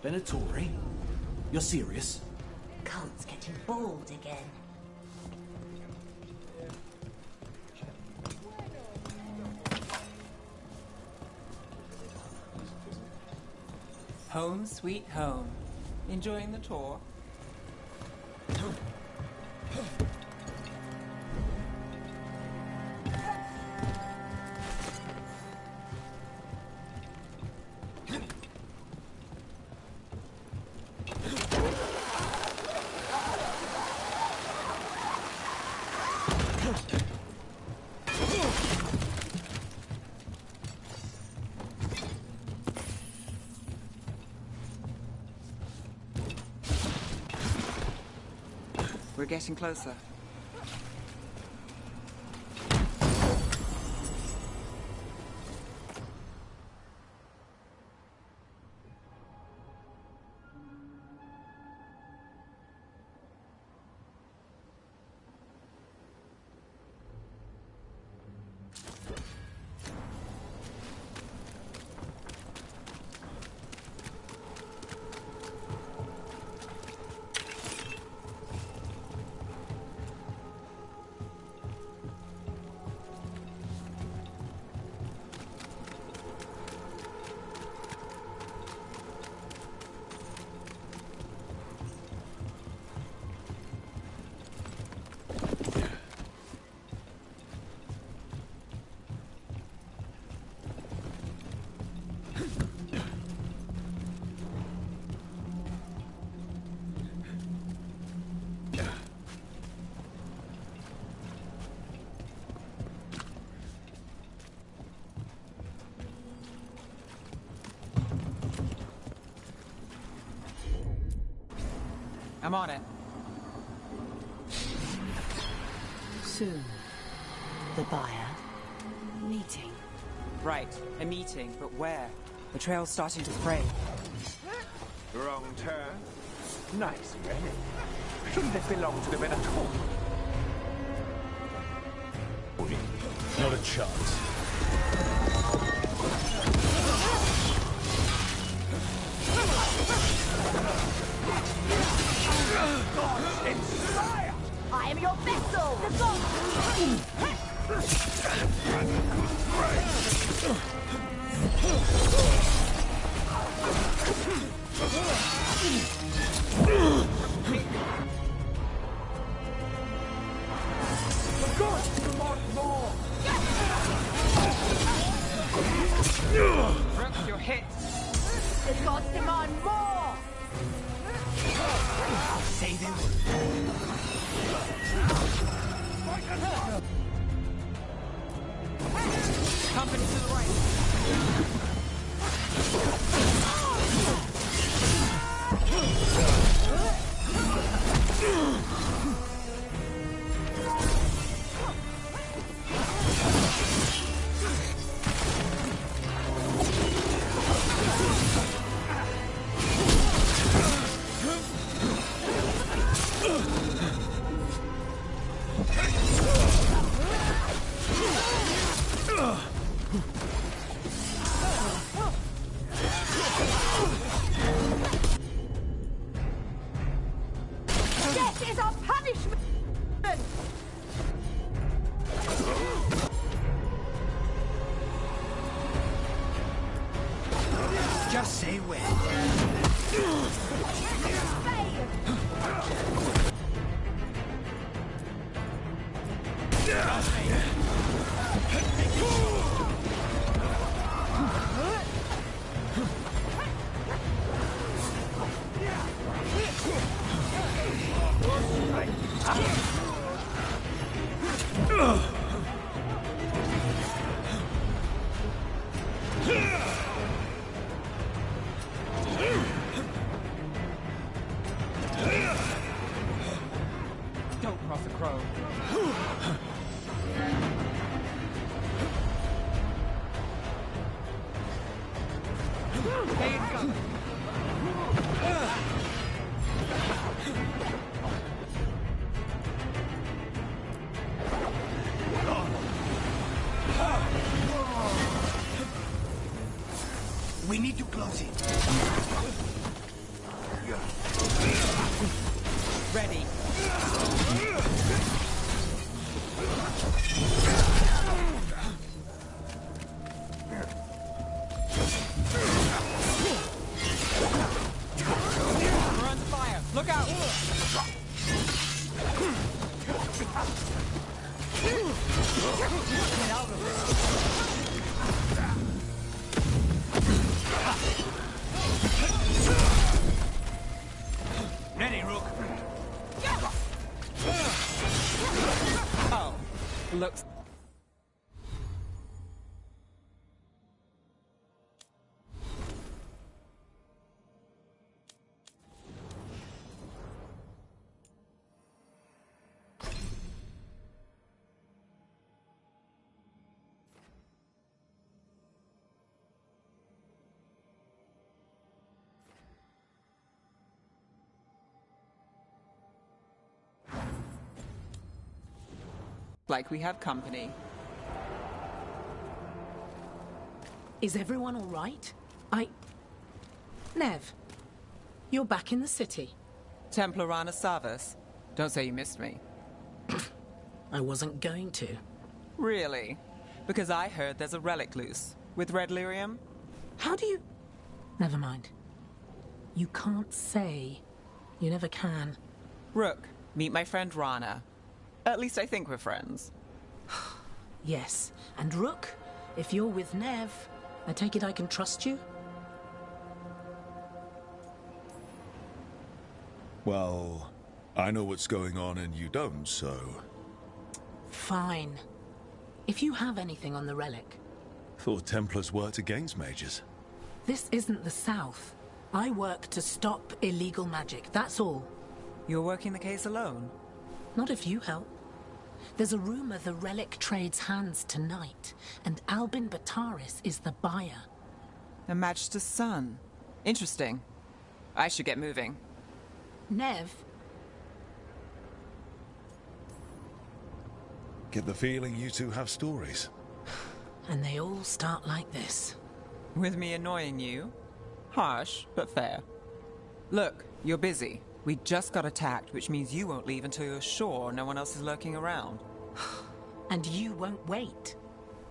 Speaker 2: Venatori? You're serious?
Speaker 16: Coat's getting bald again.
Speaker 3: Home sweet home. Enjoying the tour? We're getting closer. I'm on it.
Speaker 16: Soon. The buyer? Meeting.
Speaker 3: Right, a meeting, but where? The trail's starting to fray.
Speaker 22: Wrong turn. Nice relic. Shouldn't it belong to the Venator?
Speaker 1: Not a chance.
Speaker 16: God inspire! I am your vessel! The god!
Speaker 22: The gods demand more!
Speaker 3: Broke your hit!
Speaker 16: The gods demand more!
Speaker 3: Say they will. Company to the right.
Speaker 16: Death is our punishment!
Speaker 2: Just say when.
Speaker 3: Don't cross a crow. Stay in cover.
Speaker 2: We need to close it.
Speaker 22: ya.
Speaker 3: Ready. We're under fire. Look out! Get out of it.
Speaker 22: Ready, Rook.
Speaker 3: Oh, looks. Like we have company.
Speaker 6: Is everyone all right? Nev, you're back in the city.
Speaker 3: Templar Rana Savas. Don't say you missed me.
Speaker 6: I wasn't going to.
Speaker 3: Really? Because I heard there's a relic loose. With red lyrium?
Speaker 6: How do you... Never mind. You can't say. You never can.
Speaker 3: Rook, meet my friend Rana. At least I think we're friends.
Speaker 6: Yes. And Rook, if you're with Nev, I take it I can trust you?
Speaker 1: Well, I know what's going on and you don't, so...
Speaker 6: Fine. If you have anything on the relic...
Speaker 1: Thought Templars worked against mages.
Speaker 6: This isn't the South. I work to stop illegal magic, that's all.
Speaker 3: You're working the case alone?
Speaker 6: Not if you help. There's a rumor the relic trades hands tonight, and Albin Bataris is the buyer.
Speaker 3: A Magister's son. Interesting. I should get moving.
Speaker 6: Nev?
Speaker 1: Get the feeling you two have stories.
Speaker 6: And they all start like this.
Speaker 3: With me annoying you? Harsh, but fair. Look, you're busy. We just got attacked, which means you won't leave until you're sure no one else is lurking around.
Speaker 6: And you won't wait.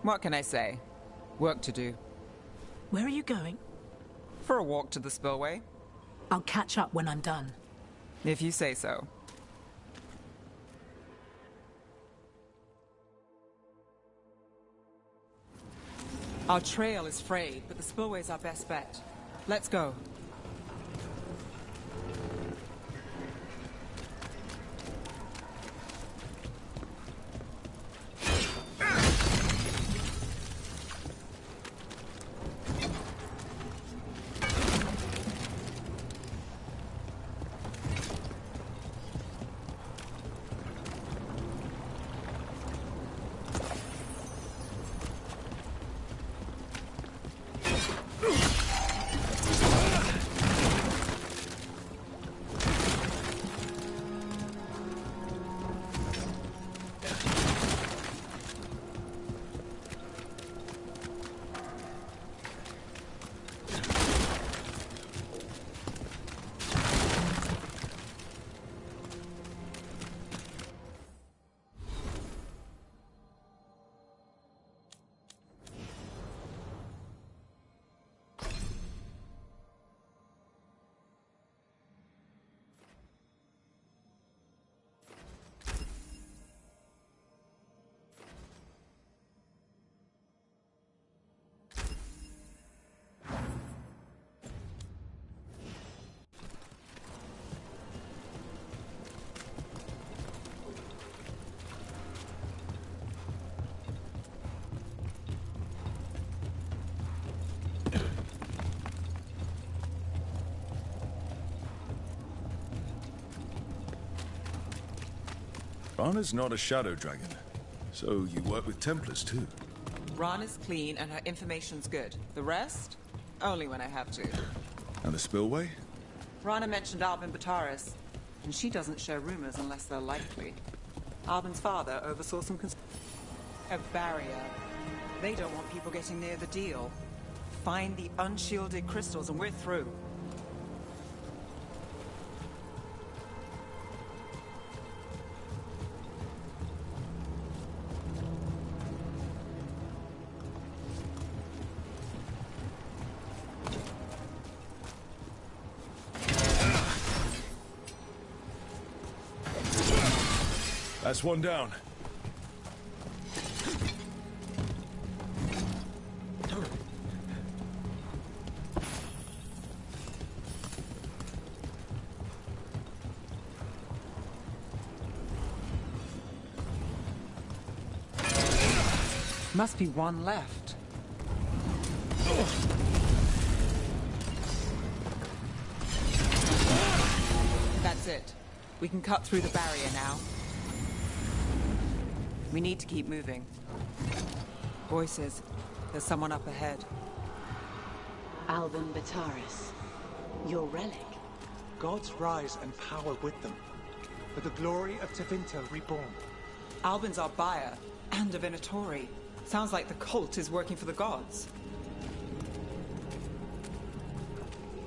Speaker 3: What can I say? Work to do.
Speaker 6: Where are you going?
Speaker 3: For a walk to the spillway.
Speaker 6: I'll catch up when I'm done.
Speaker 3: If you say so. Our trail is frayed, but the spillway's our best bet. Let's go.
Speaker 1: Rana's not a shadow dragon, so you work with Templars too.
Speaker 3: Rana's clean and her information's good. The rest? Only when I have to.
Speaker 1: And the spillway?
Speaker 3: Rana mentioned Albin Bataris, and she doesn't share rumors unless they're likely. Albin's father oversaw some a barrier. They don't want people getting near the deal. Find the unshielded crystals and we're through.
Speaker 1: That's one down.
Speaker 3: Must be one left. That's it. We can cut through the barrier now. We need to keep moving. Voices. There's someone up ahead.
Speaker 19: Albin Bataris. Your relic.
Speaker 18: Gods rise and power with them. For the glory of Tevinter reborn.
Speaker 3: Albin's our buyer, and a Venatori. Sounds like the cult is working for the gods.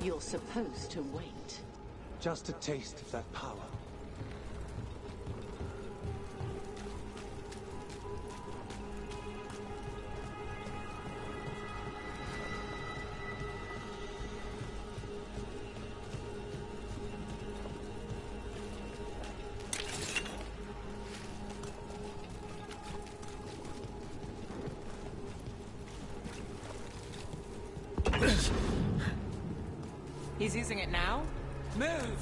Speaker 19: You're supposed to wait.
Speaker 18: Just a taste of that power.
Speaker 3: He's using it now? Move!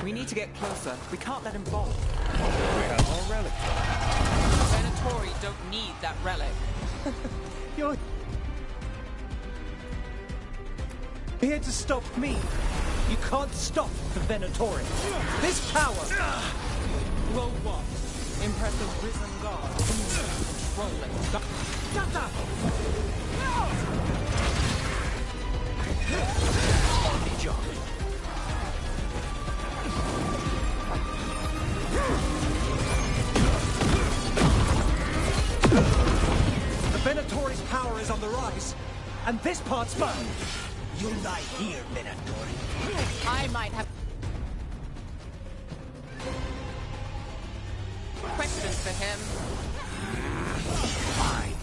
Speaker 3: We need to get closer. We can't let him bolt.
Speaker 1: We have our relic.
Speaker 3: Venatori don't need that relic.
Speaker 18: You're here to stop me. You can't stop the Venatori. This power.
Speaker 3: Well, what? Impress the risen god. Controlling.
Speaker 18: Job. The Venatori's power is on the rise, and this part's mine.
Speaker 9: You'll die here, Venatori.
Speaker 3: I might have questions for him.
Speaker 9: Fine.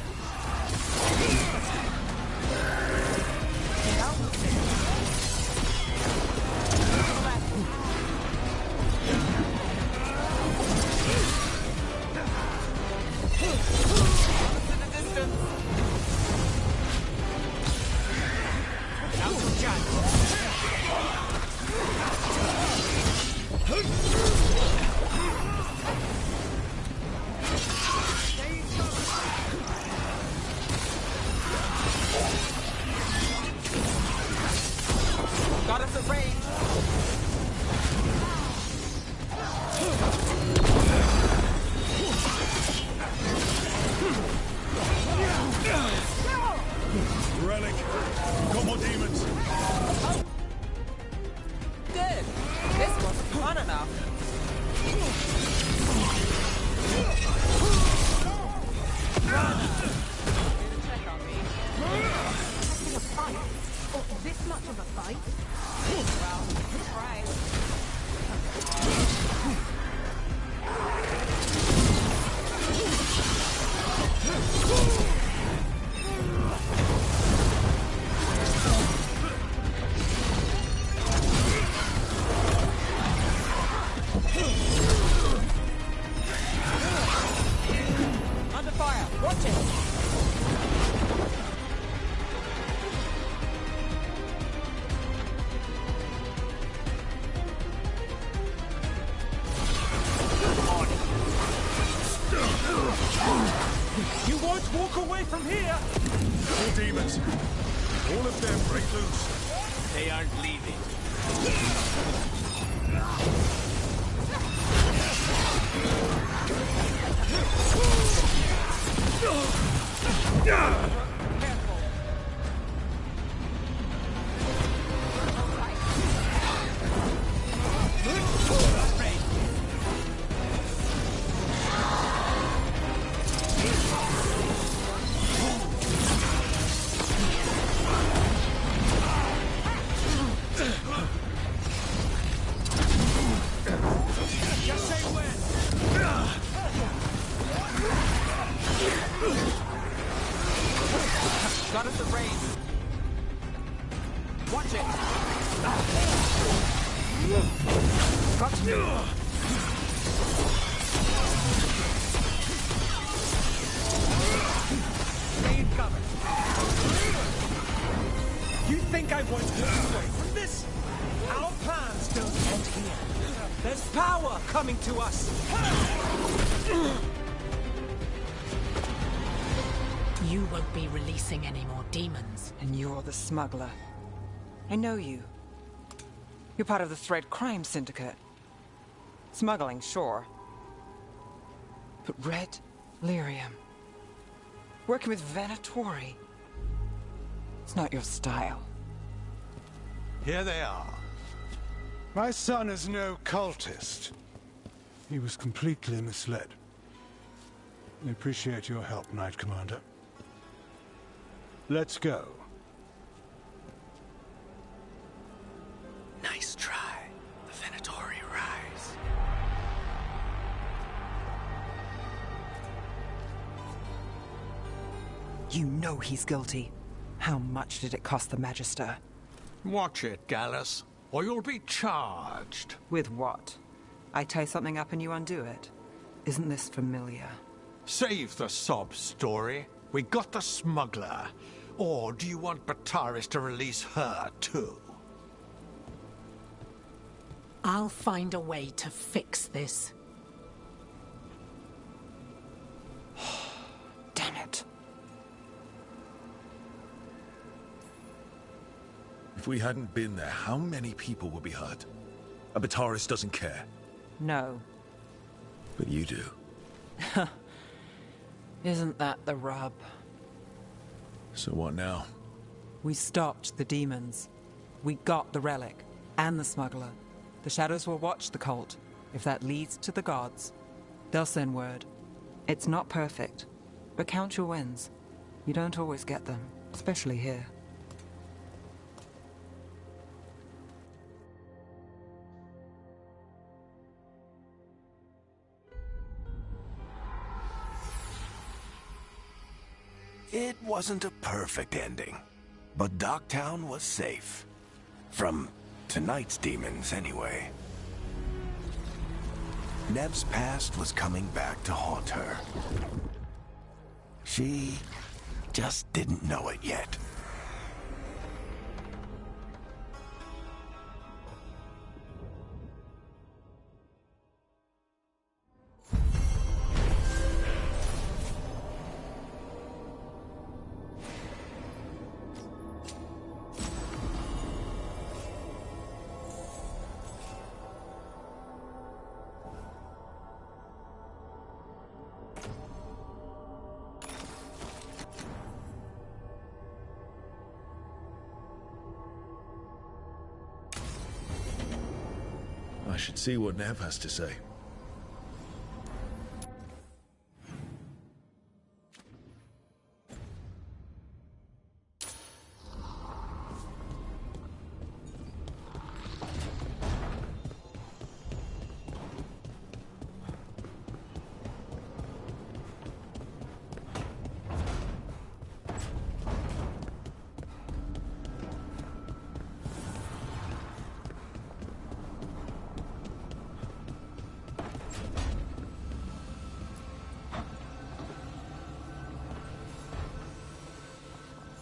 Speaker 3: Got us at range.
Speaker 1: Relic. Got more demons.
Speaker 3: Oh. Good. This wasn't fun enough. Run. Check on me.
Speaker 19: Having a fight? Or this much of a fight?
Speaker 3: Well, right. Under fire! Watch it!
Speaker 18: You won't walk away from here!
Speaker 1: More demons. All of them break loose.
Speaker 22: They aren't leaving.
Speaker 18: Just say when!
Speaker 3: Got us at range. Watch it. Got you.
Speaker 18: cover. You think I want to walk away from this? Our plans don't end here. There's power coming to us.
Speaker 6: You won't be releasing any more demons.
Speaker 3: And you're the smuggler. I know you. You're part of the Thread Crime Syndicate. Smuggling, sure. But Red Lyrium. Working with Venatori. It's not your style.
Speaker 22: Here they are. My son is no cultist. He was completely misled. I appreciate your help, Knight Commander. Let's go.
Speaker 11: Nice try. The Venatori rise.
Speaker 3: You know he's guilty. How much did it cost the Magister?
Speaker 22: Watch it, Gallus, or you'll be charged.
Speaker 3: With what? I tie something up and you undo it. Isn't this familiar?
Speaker 22: Save the sob story. We got the smuggler. Or do you want Bataris to release her, too?
Speaker 6: I'll find a way to fix this.
Speaker 3: Damn it.
Speaker 1: If we hadn't been there, how many people would be hurt? And Bataris doesn't care.
Speaker 3: No.
Speaker 1: But you do.
Speaker 3: Isn't that the rub?
Speaker 1: So what now?
Speaker 3: We stopped the demons. We got the relic. And the smuggler. The shadows will watch the cult. If that leads to the gods, they'll send word. It's not perfect, but count your wins. You don't always get them, especially here.
Speaker 5: It wasn't a perfect ending, but Docktown was safe. From tonight's demons, anyway. Nev's past was coming back to haunt her. She just didn't know it yet.
Speaker 1: I should see what Nev has to say.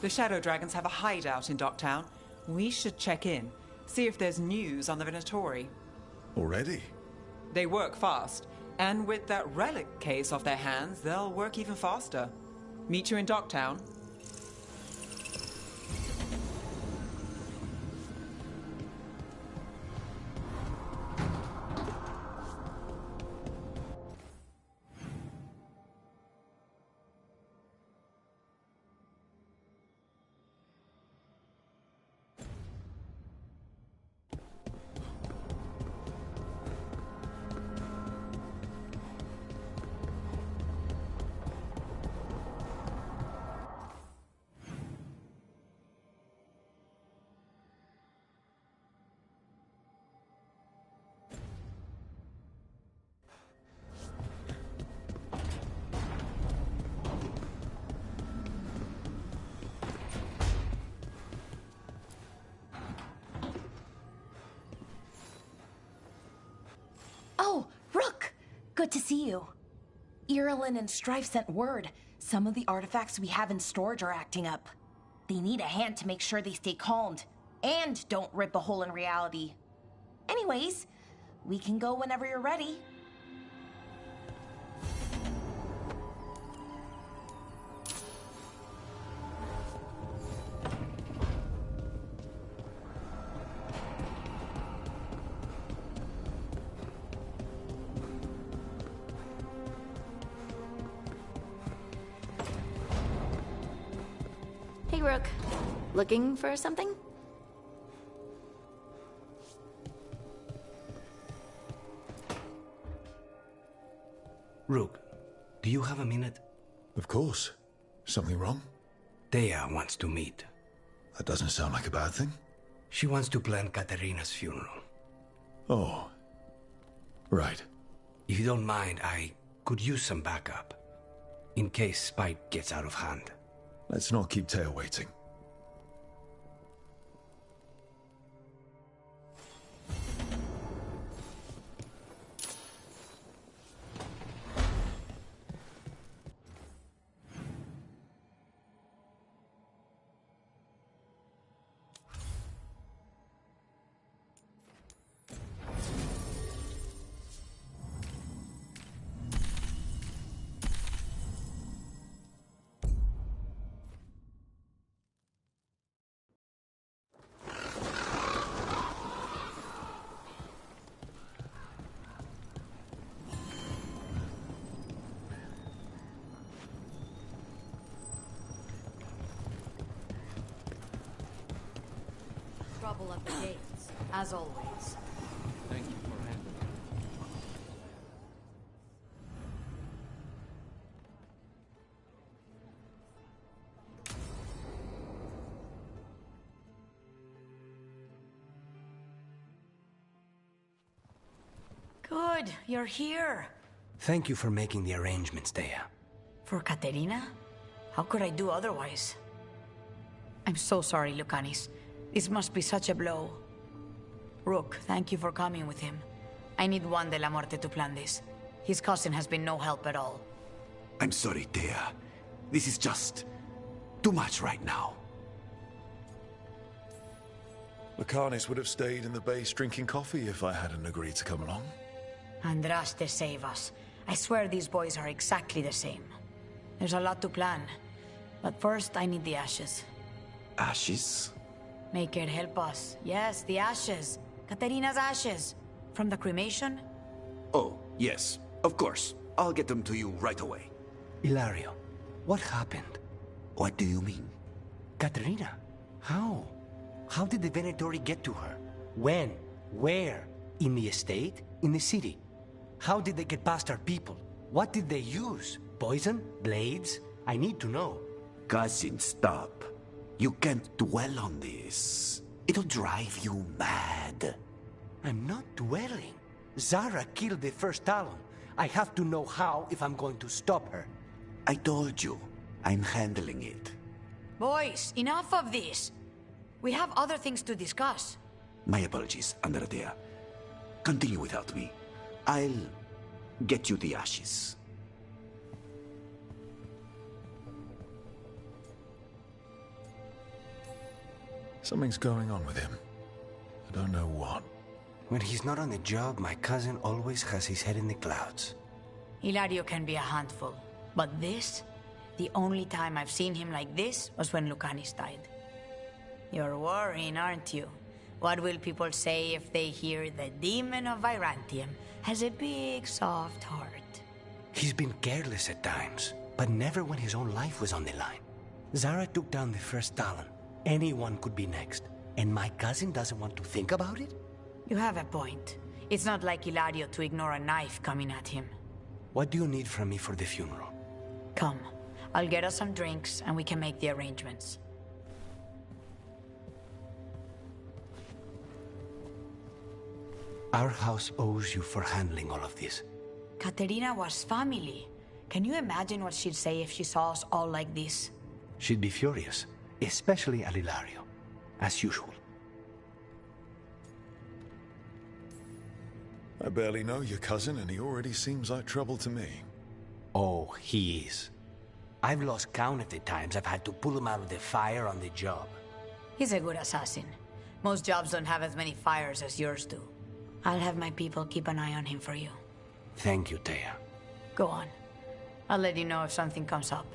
Speaker 3: The Shadow Dragons have a hideout in Docktown. We should check in, see if there's news on the Venatori.
Speaker 1: Already?
Speaker 3: They work fast, and with that relic case off their hands, they'll work even faster. Meet you in Docktown.
Speaker 16: Oh, Rook! Good to see you.
Speaker 8: Irulan and Strife sent word. Some of the artifacts we have in storage are acting up. They need a hand to make sure they stay calmed. And don't rip a hole in reality. Anyways, we can go whenever you're ready.
Speaker 4: Hey, Rook. Looking for something?
Speaker 9: Rook, do you have a minute?
Speaker 1: Of course. Something wrong?
Speaker 9: Thea wants to meet.
Speaker 1: That doesn't sound like a bad thing.
Speaker 9: She wants to plan Katerina's funeral.
Speaker 1: Oh. Right.
Speaker 9: If you don't mind, I could use some backup. In case Spike gets out of hand.
Speaker 1: Let's not keep Thea waiting.
Speaker 19: Trouble at the gates, as always.
Speaker 2: Thank you for handling it.
Speaker 4: Good, you're here.
Speaker 9: Thank you for making the arrangements, Thea.
Speaker 13: For Katerina? How could I do otherwise? I'm so sorry, Lucanis. This must be such a blow. Rook, thank you for coming with him. I need Juan de la Muerte to plan this. His cousin has been no help at all.
Speaker 11: I'm sorry, Thea. This is just too much right now.
Speaker 1: Lucanis would have stayed in the base drinking coffee if I hadn't agreed to come along.
Speaker 13: Andraste, save us. I swear these boys are exactly the same. There's a lot to plan. But first, I need the ashes.
Speaker 11: Ashes?
Speaker 13: Make it help us. Yes, the ashes. Katerina's ashes. From the cremation?
Speaker 11: Oh, yes. Of course. I'll get them to you right away.
Speaker 9: Ilario, what happened?
Speaker 11: What do you mean?
Speaker 9: Katerina? How? How did the Venatori get to her? When? Where? In the estate? In the city? How did they get past our people? What did they use? Poison? Blades? I need to know.
Speaker 11: Cousin, stop. You can't dwell on this. It'll drive you mad.
Speaker 9: I'm not dwelling. Zara killed the first Talon. I have to know how if I'm going to stop her.
Speaker 11: I told you. I'm handling it.
Speaker 13: Boys, enough of this. We have other things to discuss.
Speaker 11: My apologies, Andrea. Continue without me. I'll get you the ashes.
Speaker 1: Something's going on with him. I don't know what.
Speaker 9: When he's not on the job, my cousin always has his head in the clouds.
Speaker 13: Hilario can be a handful. But this? The only time I've seen him like this was when Lucanis died. You're worrying, aren't you? What will people say if they hear the demon of Virantium has a big, soft heart?
Speaker 9: He's been careless at times, but never when his own life was on the line. Zara took down the first Talon. Anyone could be next. And my cousin doesn't want to think about it?
Speaker 13: You have a point. It's not like Hilario to ignore a knife coming at him.
Speaker 9: What do you need from me for the funeral?
Speaker 13: Come. I'll get us some drinks and we can make the arrangements.
Speaker 9: Our house owes you for handling all of this.
Speaker 13: Katerina was family. Can you imagine what she'd say if she saw us all like this?
Speaker 9: She'd be furious, especially at Hilario, as usual.
Speaker 1: I barely know your cousin, and he already seems like trouble to me.
Speaker 9: Oh, he is. I've lost count of the times I've had to pull him out of the fire on the job.
Speaker 13: He's a good assassin. Most jobs don't have as many fires as yours do. I'll have my people keep an eye on him for you.
Speaker 9: Thank you, Taya.
Speaker 13: Go on. I'll let you know if something comes up.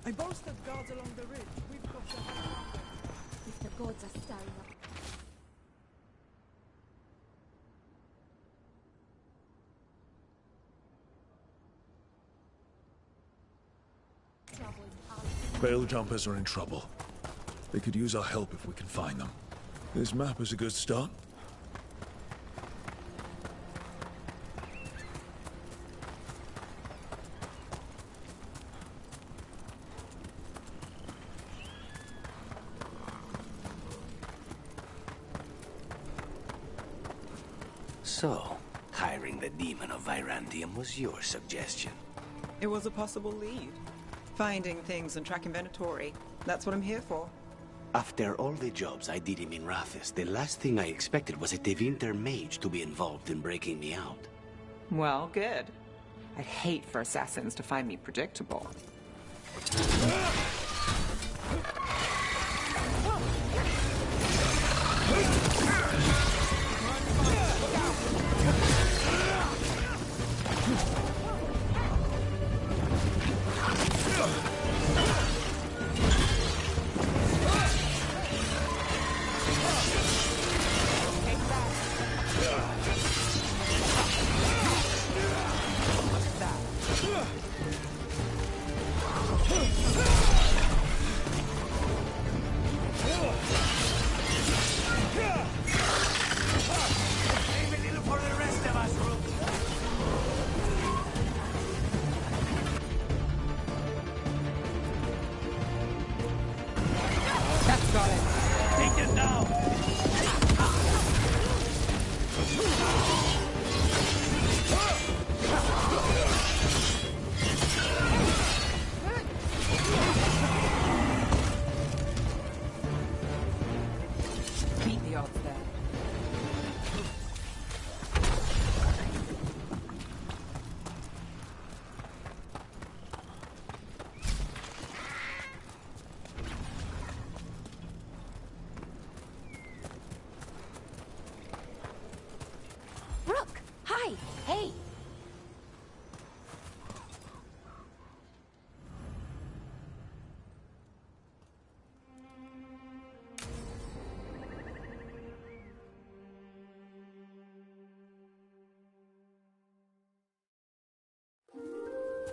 Speaker 12: I posted guards along the ridge. We've got to have...
Speaker 19: If the gods are stirring up...
Speaker 1: Veil jumpers are in trouble. They could use our help if we can find them. This map is a good start.
Speaker 9: So, hiring the demon of Virandium was your suggestion.
Speaker 3: It was a possible lead. Finding things and tracking Venatori. That's what I'm here for.
Speaker 9: After all the jobs I did in Minrathis, the last thing I expected was a Tevinter mage to be involved in breaking me out.
Speaker 3: Well, good. I'd hate for assassins to find me predictable.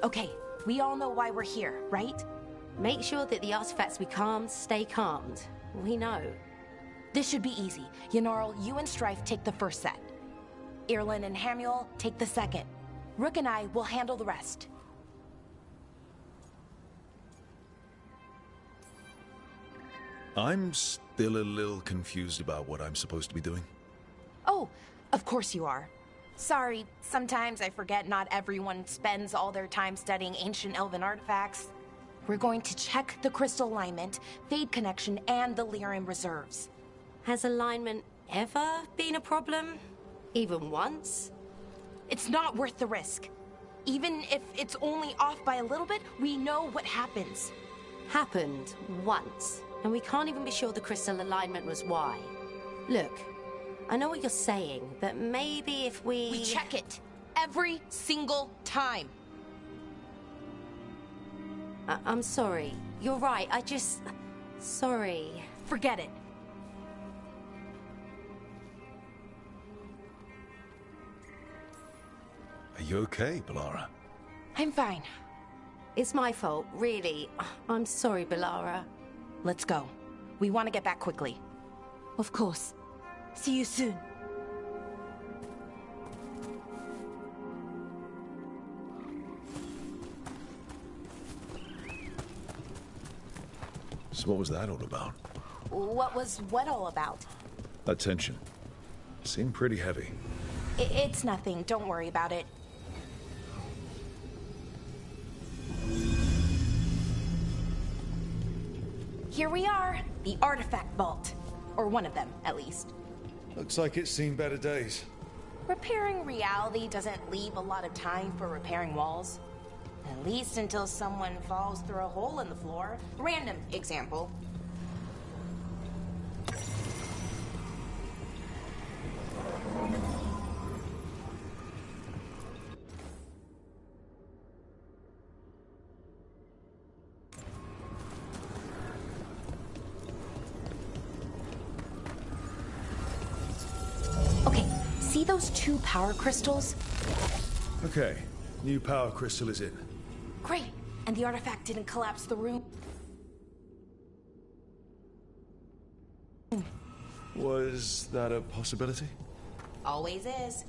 Speaker 8: Okay, we all know why we're here, right?
Speaker 19: Make sure that the artifacts we calmed stay calmed. We know.
Speaker 8: This should be easy. Yanarl, you and Strife take the first set. Irlin and Hamuel take the second. Rook and I will handle the rest.
Speaker 1: I'm still a little confused about what I'm supposed to be doing.
Speaker 8: Oh, of course you are. Sorry, sometimes I forget not everyone spends all their time studying ancient elven artifacts. We're going to check the crystal alignment, fade connection, and the lyrium reserves.
Speaker 19: Has alignment ever been a problem? Even once?
Speaker 8: It's not worth the risk. Even if it's only off by a little bit, we know what happens.
Speaker 19: Happened once, and we can't even be sure the crystal alignment was why. Look, I know what you're saying, but maybe if we...
Speaker 8: We check it. Every single time.
Speaker 19: I'm sorry. You're right, I just... Sorry.
Speaker 8: Forget it.
Speaker 1: Are you okay, Balara?
Speaker 8: I'm fine.
Speaker 19: It's my fault, really. I'm sorry, Balara.
Speaker 8: Let's go. We want to get back quickly.
Speaker 14: Of course. See you soon.
Speaker 1: So what was that all about?
Speaker 8: What was what all about?
Speaker 1: That tension. Seemed pretty heavy.
Speaker 8: It's nothing. Don't worry about it. Here we are. The artifact vault. Or one of them, at least.
Speaker 1: Looks like it's seen better days.
Speaker 8: Repairing reality doesn't leave a lot of time for repairing walls. At least until someone falls through a hole in the floor. Random example. Okay, see those 2 power crystals?
Speaker 1: Okay, new power crystal is in.
Speaker 8: Great, and the artifact didn't collapse the room.
Speaker 1: Was that a possibility?
Speaker 8: Always is.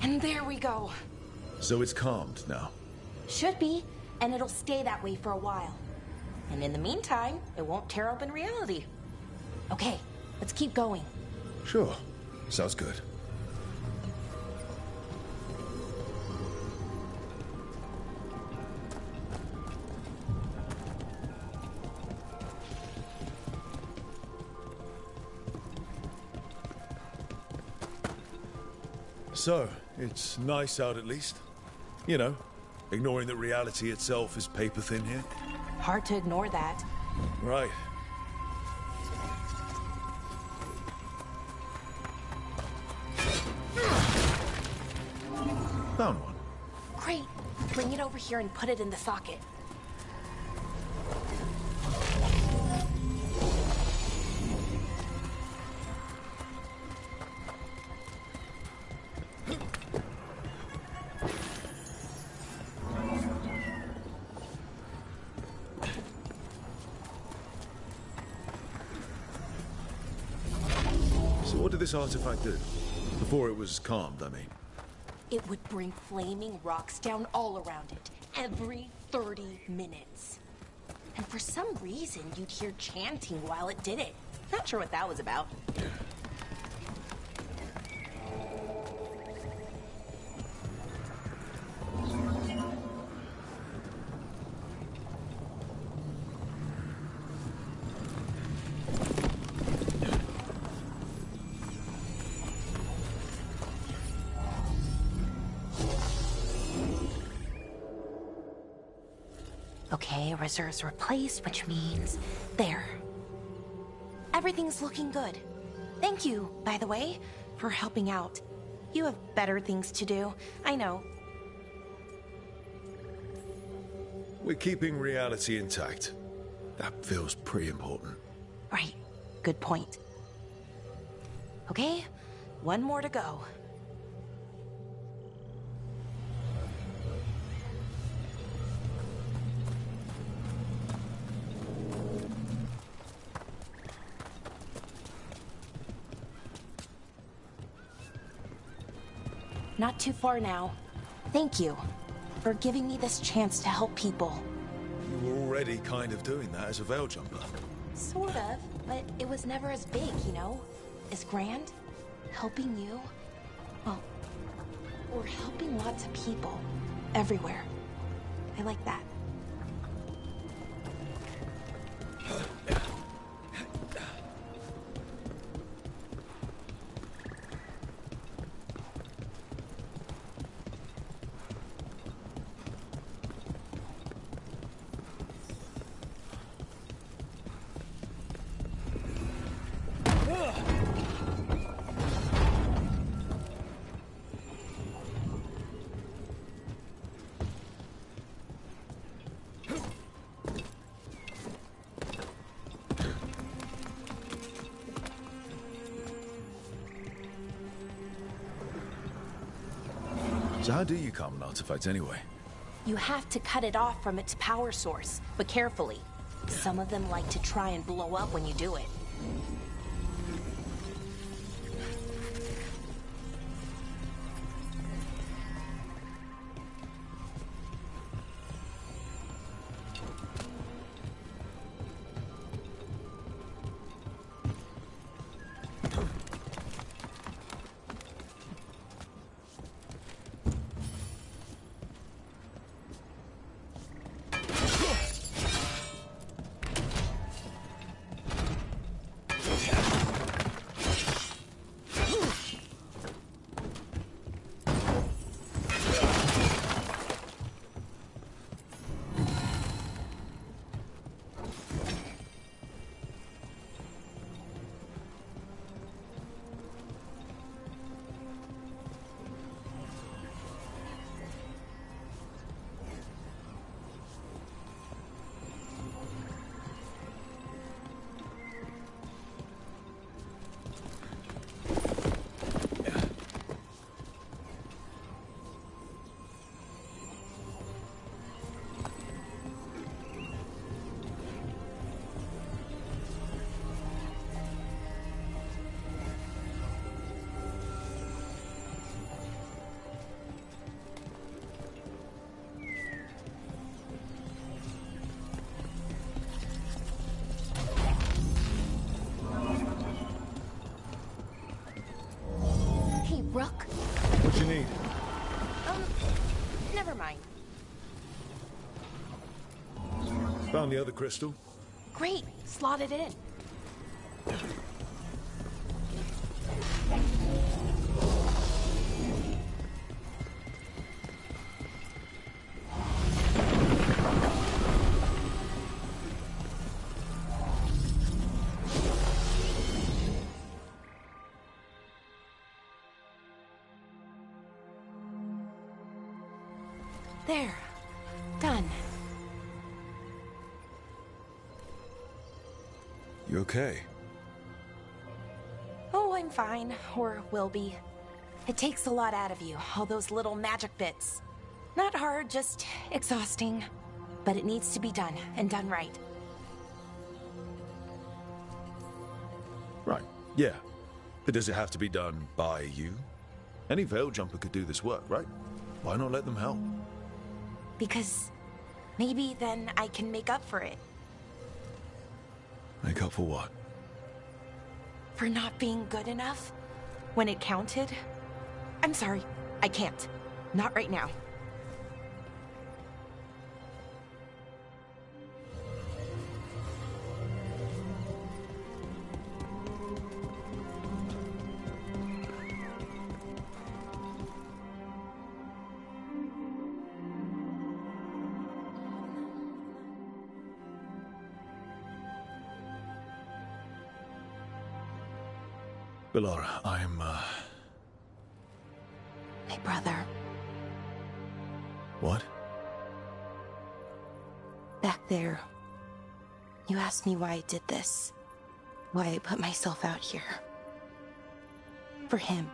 Speaker 8: And there we go.
Speaker 1: So it's calmed now.
Speaker 8: Should be, and it'll stay that way for a while. And in the meantime, it won't tear open reality. Okay, let's keep going.
Speaker 1: Sure. Sounds good. So, it's nice out at least. You know, ignoring that reality itself is paper thin here.
Speaker 8: Hard to ignore that.
Speaker 1: Right. Found one.
Speaker 8: Great. Bring it over here and put it in the socket.
Speaker 1: So what did this artifact do? Before it was calmed, I mean.
Speaker 8: It would bring flaming rocks down all around it, every 30 minutes. And for some reason, you'd hear chanting while it did it. Not sure what that was about. Okay, reserves replaced, which means there. Everything's looking good. Thank you, by the way, for helping out. You have better things to do, I know.
Speaker 1: We're keeping reality intact. That feels pretty important.
Speaker 8: Right, good point. Okay, one more to go. Not too far now. Thank you for giving me this chance to help people.
Speaker 1: You were already kind of doing that as a veil jumper.
Speaker 8: Sort of, but it was never as big, you know? As grand. Helping you. Well, we're helping lots of people. Everywhere. I like that.
Speaker 1: So how do you calm an artifact anyway?
Speaker 8: You have to cut it off from its power source, but carefully. Some of them like to try and blow up when you do it. Rook?
Speaker 1: What you need?
Speaker 8: Never mind.
Speaker 1: Found the other crystal.
Speaker 8: Great. Slot it in. There. Done.
Speaker 1: You okay?
Speaker 8: Oh, I'm fine. Or will be. It takes a lot out of you, all those little magic bits. Not hard, just exhausting. But it needs to be done, and done right.
Speaker 1: Right, yeah. But does it have to be done by you? Any Veil Jumper could do this work, right? Why not let them help?
Speaker 8: Because maybe then I can make up for it.
Speaker 1: Make up for what?
Speaker 8: For not being good enough when it counted. I'm sorry, I can't. Not right now.
Speaker 1: Bellara, I'm,
Speaker 8: My brother.
Speaker 1: What?
Speaker 8: Back there. You asked me why I did this. Why I put myself out here. For him.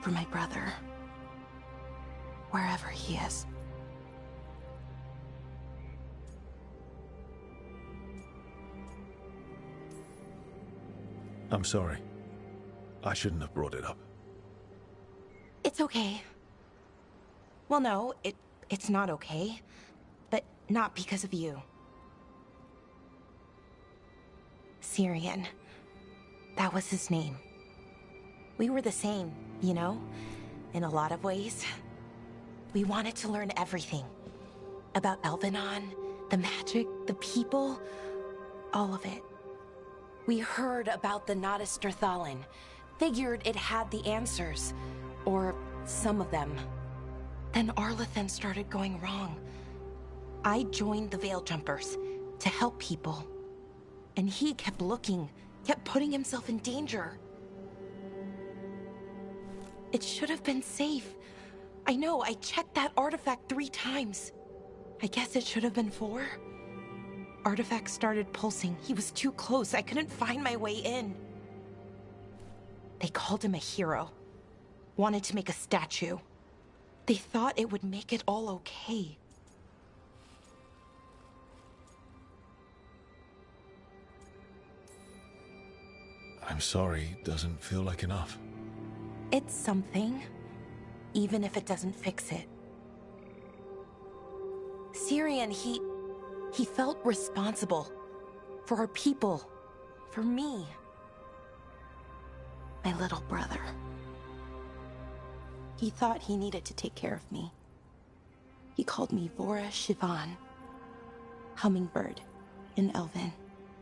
Speaker 8: For my brother. Wherever he is.
Speaker 1: I'm sorry. I shouldn't have brought it up.
Speaker 8: It's okay. Well, no, it's not okay. But not because of you. Syrian. That was his name. We were the same, you know? In a lot of ways. We wanted to learn everything. About Elvenon, the magic, the people, all of it. We heard about the Nodus Thalin, figured it had the answers, or some of them. Then Arlathan started going wrong. I joined the Veil Jumpers to help people. And he kept looking, kept putting himself in danger. It should have been safe. I know, I checked that artifact 3 times. I guess it should have been 4. Artifact started pulsing. He was too close. I couldn't find my way in. They called him a hero. Wanted to make a statue. They thought it would make it all okay.
Speaker 1: I'm sorry, it doesn't feel like enough.
Speaker 8: It's something, even if it doesn't fix it. Syrian, he felt responsible for our people, for me. My little brother. He thought he needed to take care of me. He called me Vora Shivan, hummingbird in Elven.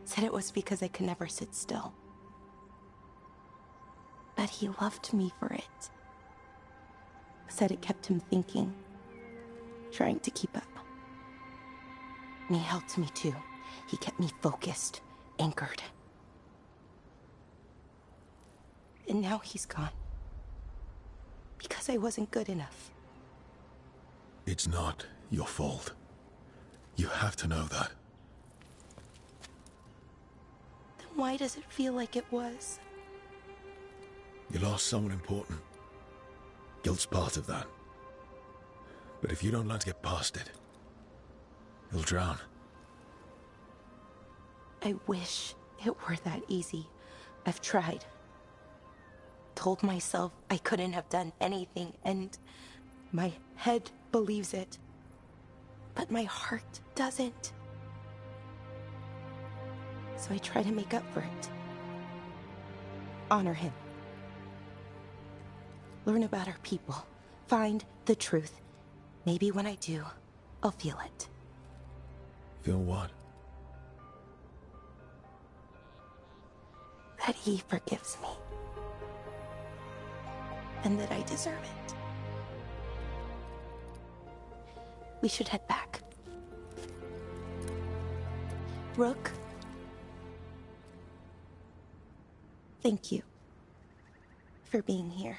Speaker 8: Said it was because I could never sit still. But he loved me for it. Said it kept him thinking, trying to keep up. And he helped me too. He kept me focused, anchored. And now he's gone. Because I wasn't good enough.
Speaker 1: It's not your fault. You have to know that.
Speaker 8: Then why does it feel like it was?
Speaker 1: You lost someone important. Guilt's part of that. But if you don't learn to get past it, you'll drown.
Speaker 8: I wish it were that easy. I've tried. Told myself I couldn't have done anything, and my head believes it. But my heart doesn't. So I try to make up for it. Honor him. Learn about our people. Find the truth. Maybe when I do, I'll feel it.
Speaker 1: Feel what?
Speaker 8: That he forgives me. And that I deserve it. We should head back. Rook. Thank you for being here.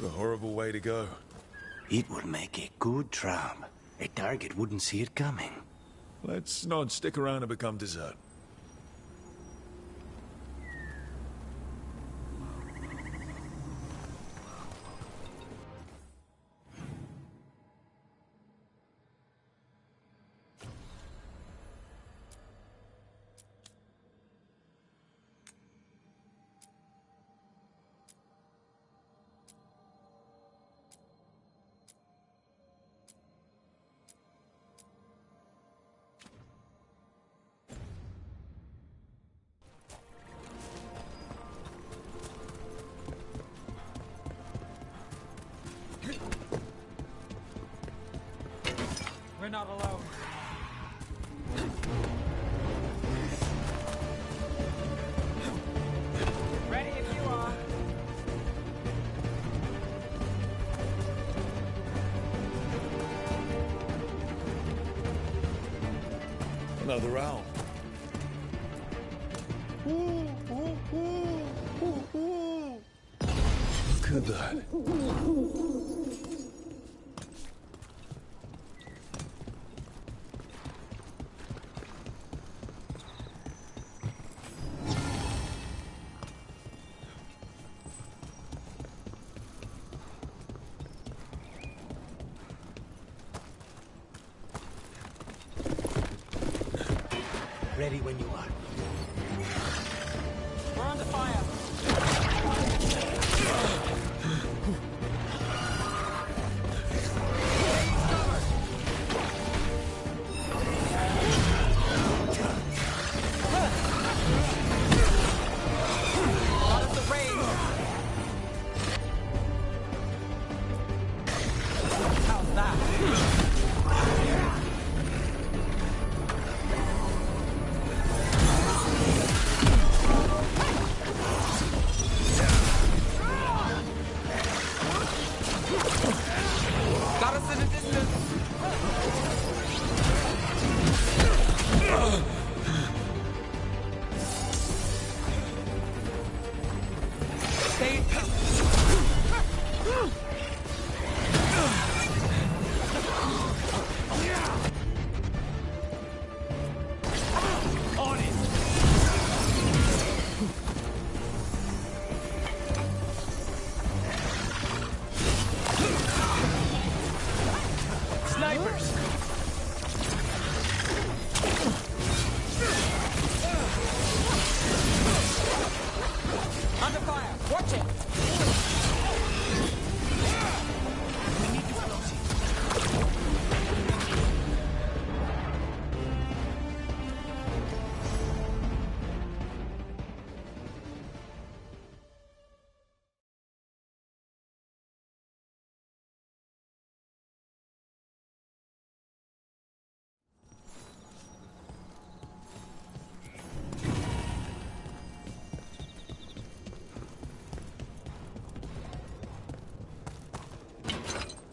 Speaker 1: The horrible way to go.
Speaker 9: It would make a good trap. A target wouldn't see it coming.
Speaker 1: Let's not stick around and become dessert.
Speaker 18: We're not alone. Ready if you are.
Speaker 1: Another round. Look at that.
Speaker 9: Ready when you are.
Speaker 18: We're under fire. Not at the range. How's that?
Speaker 3: Got us in a distance.
Speaker 18: Stay. On it. Snipers. Under fire. Watch it. We need explosives.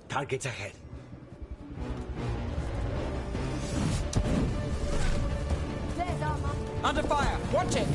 Speaker 9: Targets ahead.
Speaker 16: There's armor.
Speaker 18: Under fire. Watch it.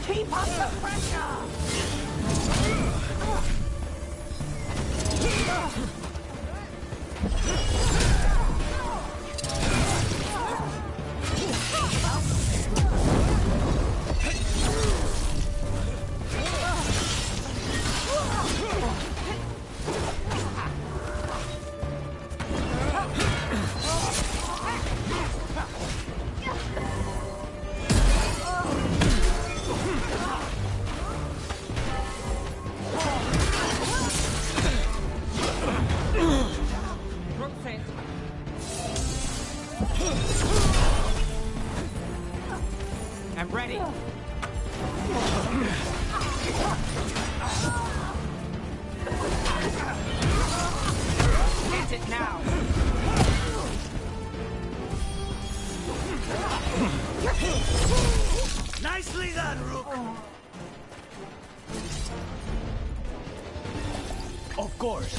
Speaker 16: Keep up the pressure!
Speaker 18: I'm ready. Hit it now.
Speaker 9: Nicely done, Rook.
Speaker 18: Of course.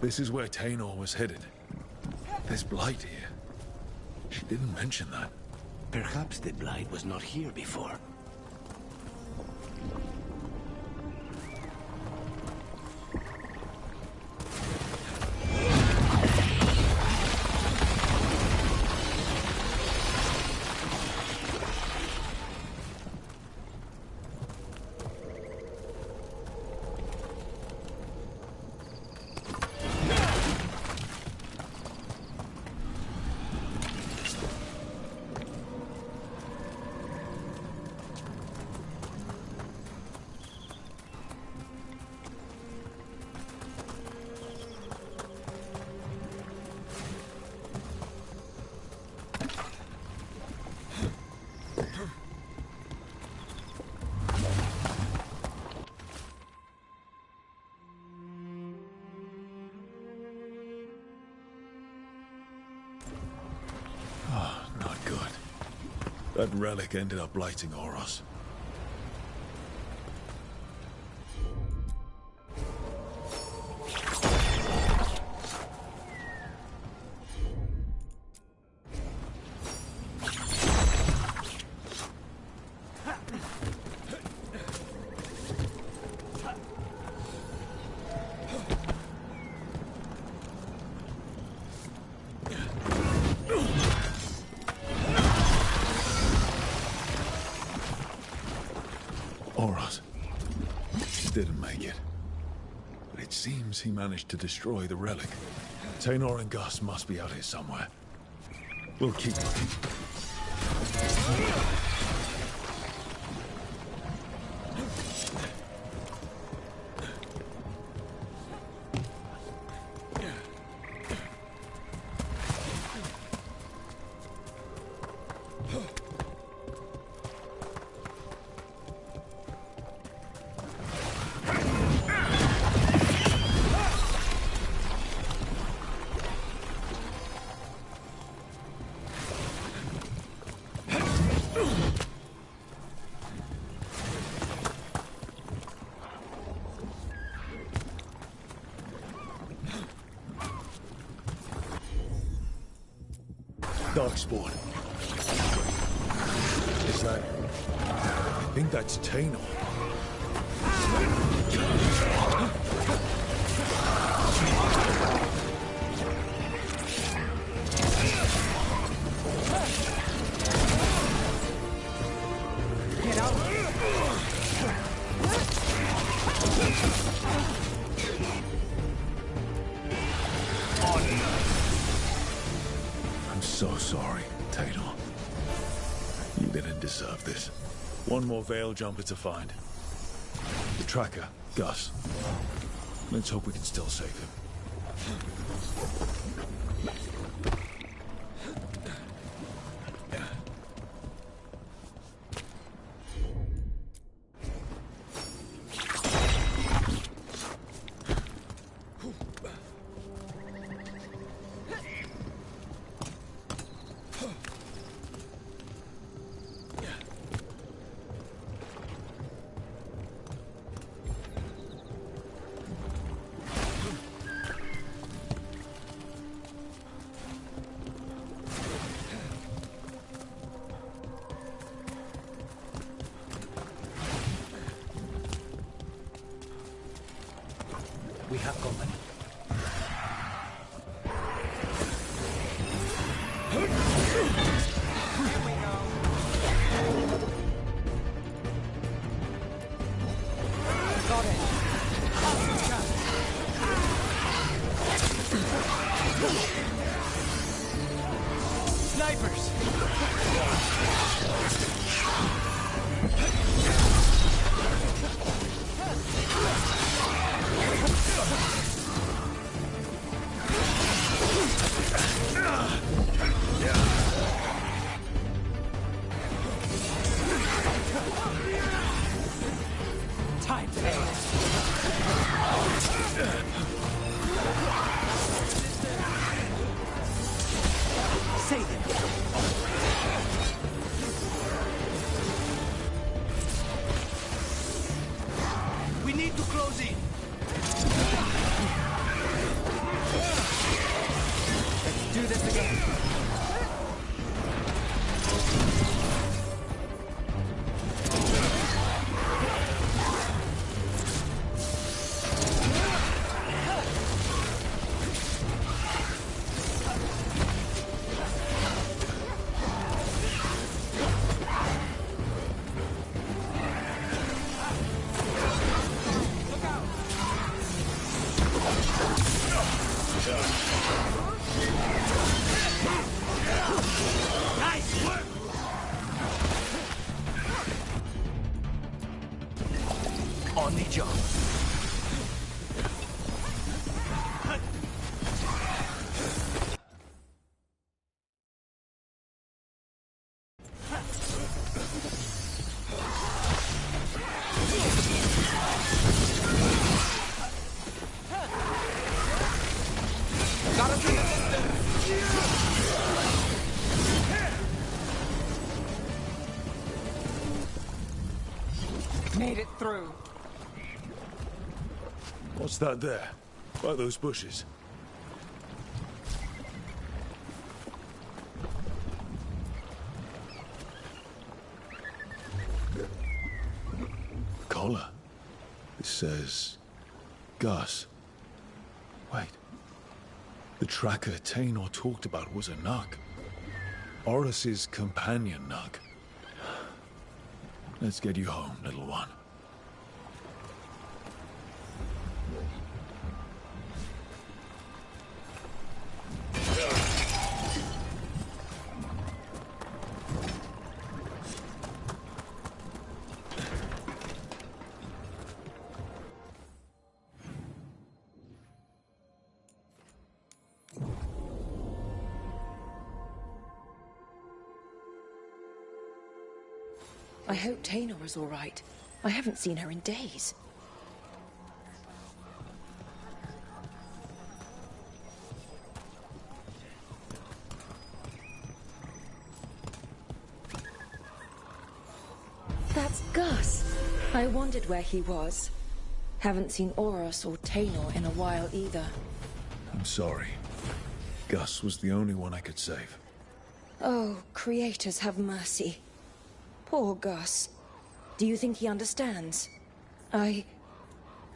Speaker 1: This is where Tainor was headed. There's Blight here. She didn't mention that.
Speaker 9: Perhaps the Blight was not here before.
Speaker 1: That relic ended up blighting Oros. Oros didn't make it. But it seems he managed to destroy the relic. Taynor and Gus must be out here somewhere. We'll keep looking. Darkspawn. Is that... I think that's Taynor.
Speaker 12: Get out!
Speaker 1: I'm so sorry, Taynor. You didn't deserve this. One more Veil Jumper to find. The tracker, Gus. Let's hope we can still save him.
Speaker 9: We have company.
Speaker 12: Got it. Snipers! Time to ace. Save him. We need to close in. Let's do this again. Nice work! On the job. Got him through the distance!
Speaker 3: through.
Speaker 1: What's that there? By those bushes. Collar. It says... Gus. Wait. The tracker Tainor talked about was a Nug. Horus's companion Nug. Let's get you home, little one.
Speaker 10: I hope Tainor is all right. I haven't seen her in days. That's Gus. I wondered where he was. Haven't seen Horus or Tainor in a while either.
Speaker 1: I'm sorry. Gus was the only one I could save.
Speaker 10: Oh, creators have mercy. Poor Gus. Do you think he understands? I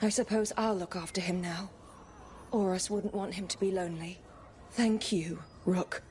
Speaker 10: suppose I'll look after him now. Horus wouldn't want him to be lonely. Thank you, Rook.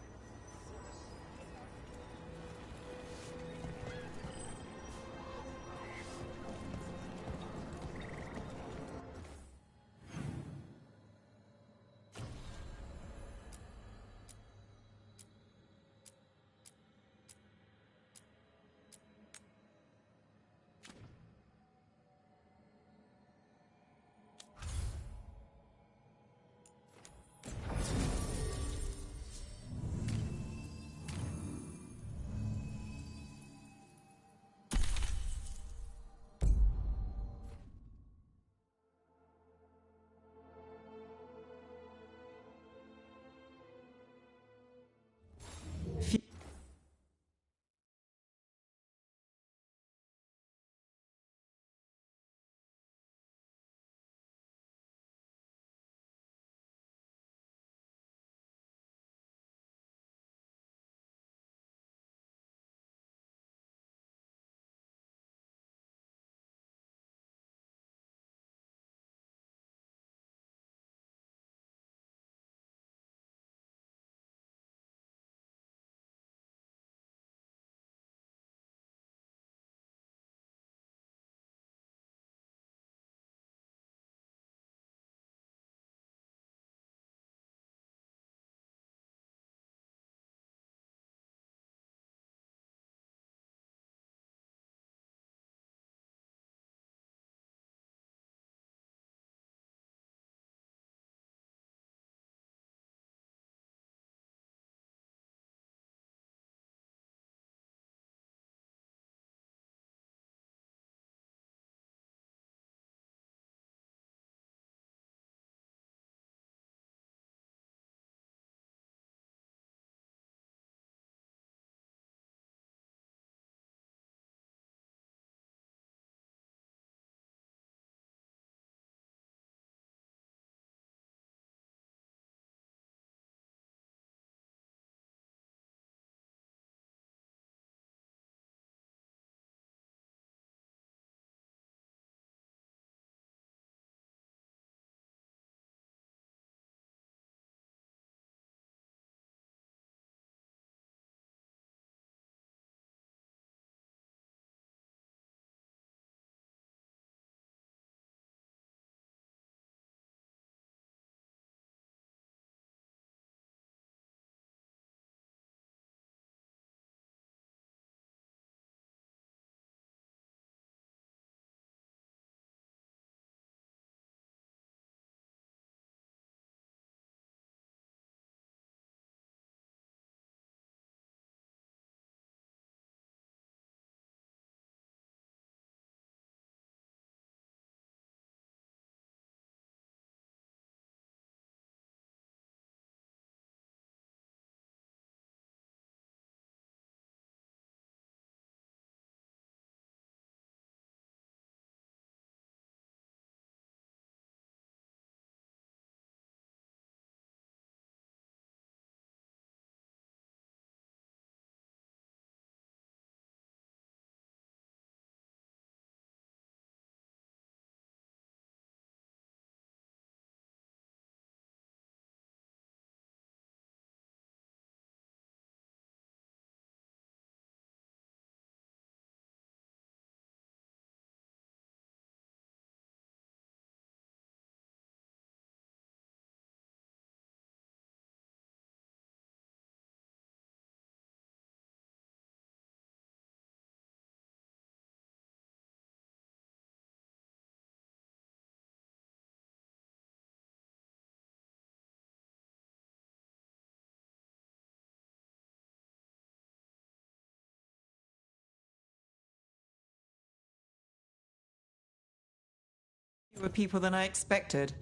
Speaker 3: More people than I expected.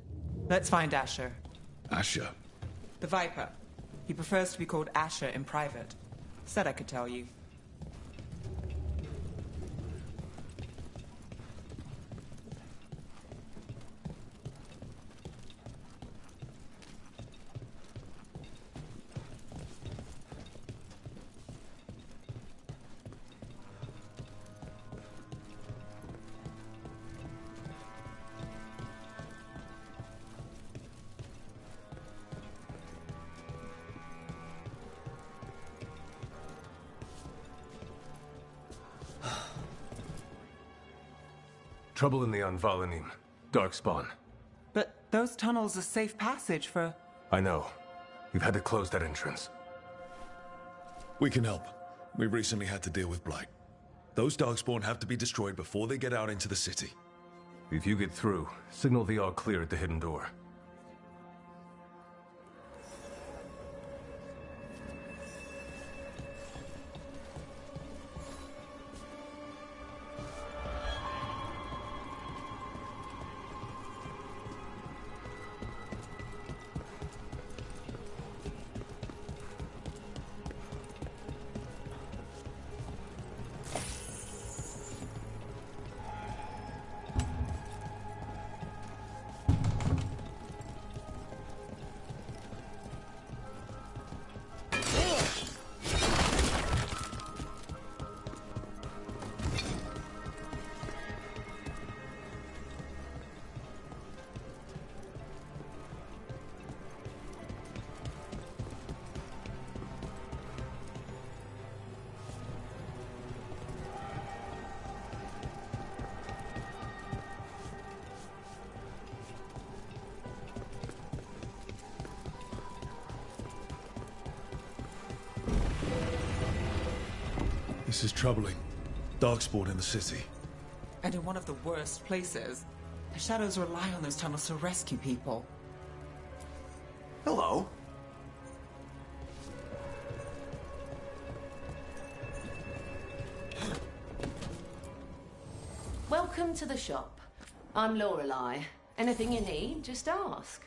Speaker 3: Let's find Asher.
Speaker 1: Asher?
Speaker 3: The Viper. He prefers to be called Asher in private. Said I could tell you.
Speaker 15: Trouble in the Anvalanim. Darkspawn.
Speaker 3: But those tunnels are safe passage for...
Speaker 15: I know. We've had to close that entrance.
Speaker 1: We can help. We recently had to deal with Blight. Those Darkspawn have to be destroyed before they get out into the city.
Speaker 15: If you get through, signal the all clear at the hidden door.
Speaker 1: This is troubling. Darkspawn in the city.
Speaker 3: And in one of the worst places. The Shadows rely on those tunnels to rescue people.
Speaker 9: Hello.
Speaker 19: Welcome to the shop. I'm Lorelei. Anything you need, just ask.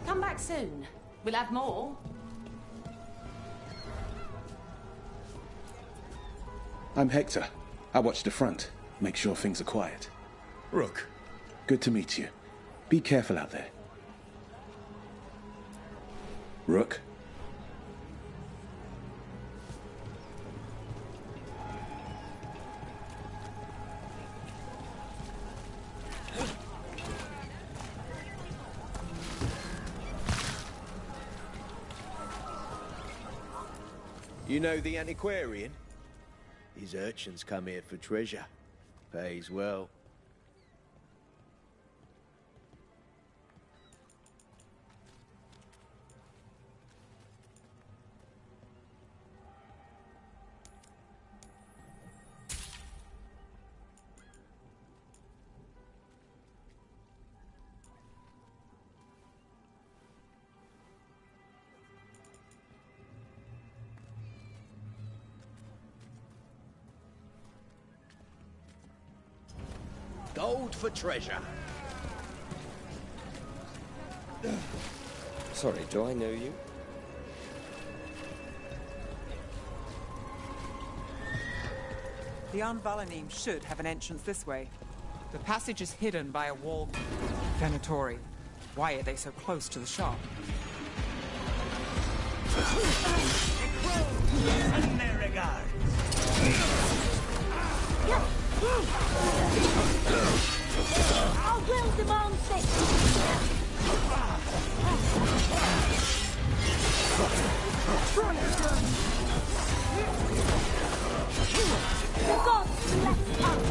Speaker 19: Come back soon. We'll have more.
Speaker 17: I'm Hector. I watch the front. Make sure things are quiet.
Speaker 1: Rook.
Speaker 17: Good to meet you. Be careful out there. Rook.
Speaker 23: You know the antiquarian? His urchins come here for treasure. Pays well. Gold for treasure.
Speaker 24: Sorry, do I know you?
Speaker 3: The Anvalanim should have an entrance this way. The passage is hidden by a wall. Venatori. Why are they so close to the shop?
Speaker 9: Send their regards.
Speaker 16: I will demand this! The gods bless us!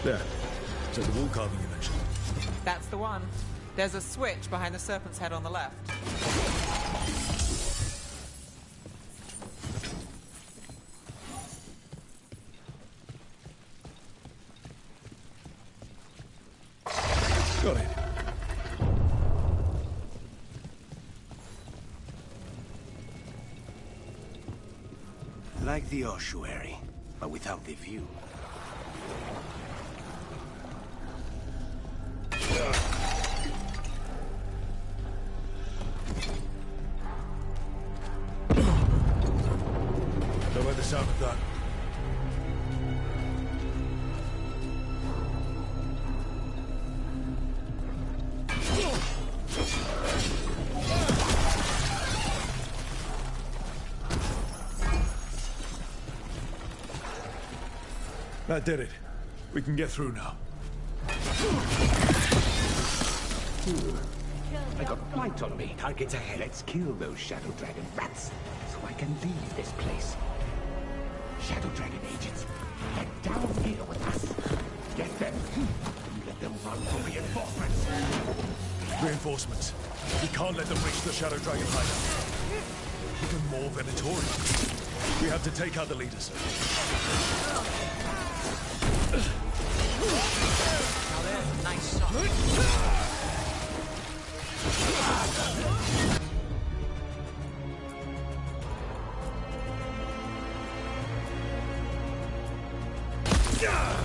Speaker 1: There. So the wall carving you mentioned.
Speaker 3: That's the one. There's a switch behind the serpent's head on the left.
Speaker 1: Got it.
Speaker 9: Like the ossuary, but without the view.
Speaker 1: Don't let the sound of that. That did it. We can get through now.
Speaker 11: I got light on me. Targets ahead. Let's kill those Shadow Dragon rats so I can leave this place. Shadow Dragon agents, head down here with us. Get them. Let them run for reinforcements.
Speaker 1: Reinforcements. We can't let them reach the Shadow Dragon hideout. Even more Venatorians. We have to take out the leaders.
Speaker 3: Now there's a nice shot.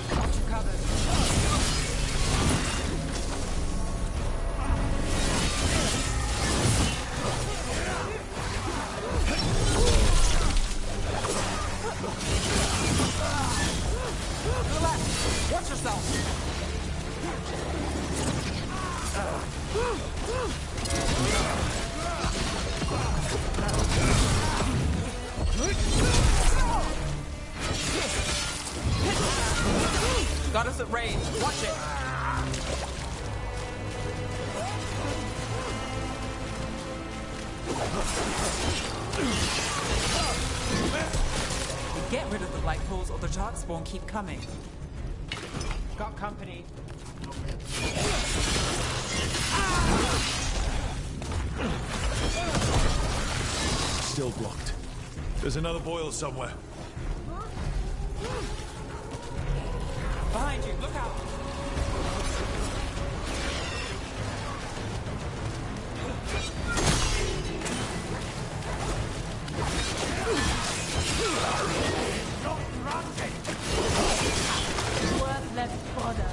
Speaker 3: Got you covered. To the left. Watch yourself. Got us at range. Watch it. We get rid of the light poles or the dark spawn keep coming. Got company.
Speaker 1: Still blocked. There's another boil somewhere.
Speaker 3: Behind you, look out!
Speaker 16: Worth less fodder.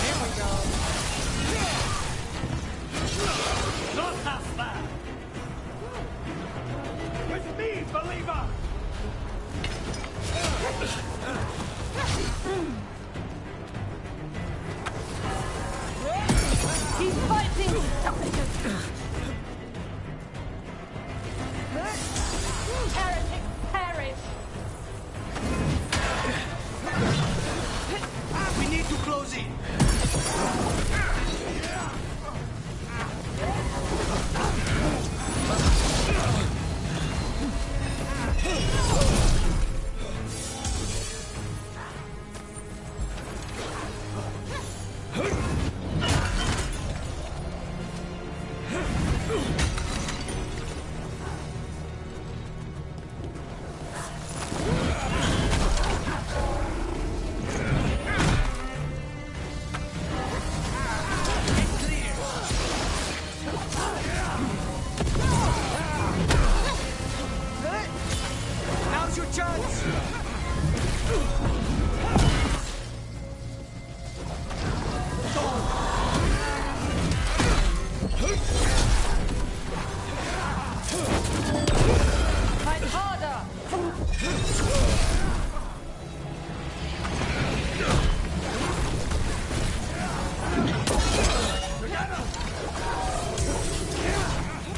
Speaker 3: Here we go.
Speaker 18: Not half bad! With me, believer!
Speaker 16: He's fighting! Heretics perish!
Speaker 9: We need to close in.
Speaker 18: Now's your chance!
Speaker 9: Don't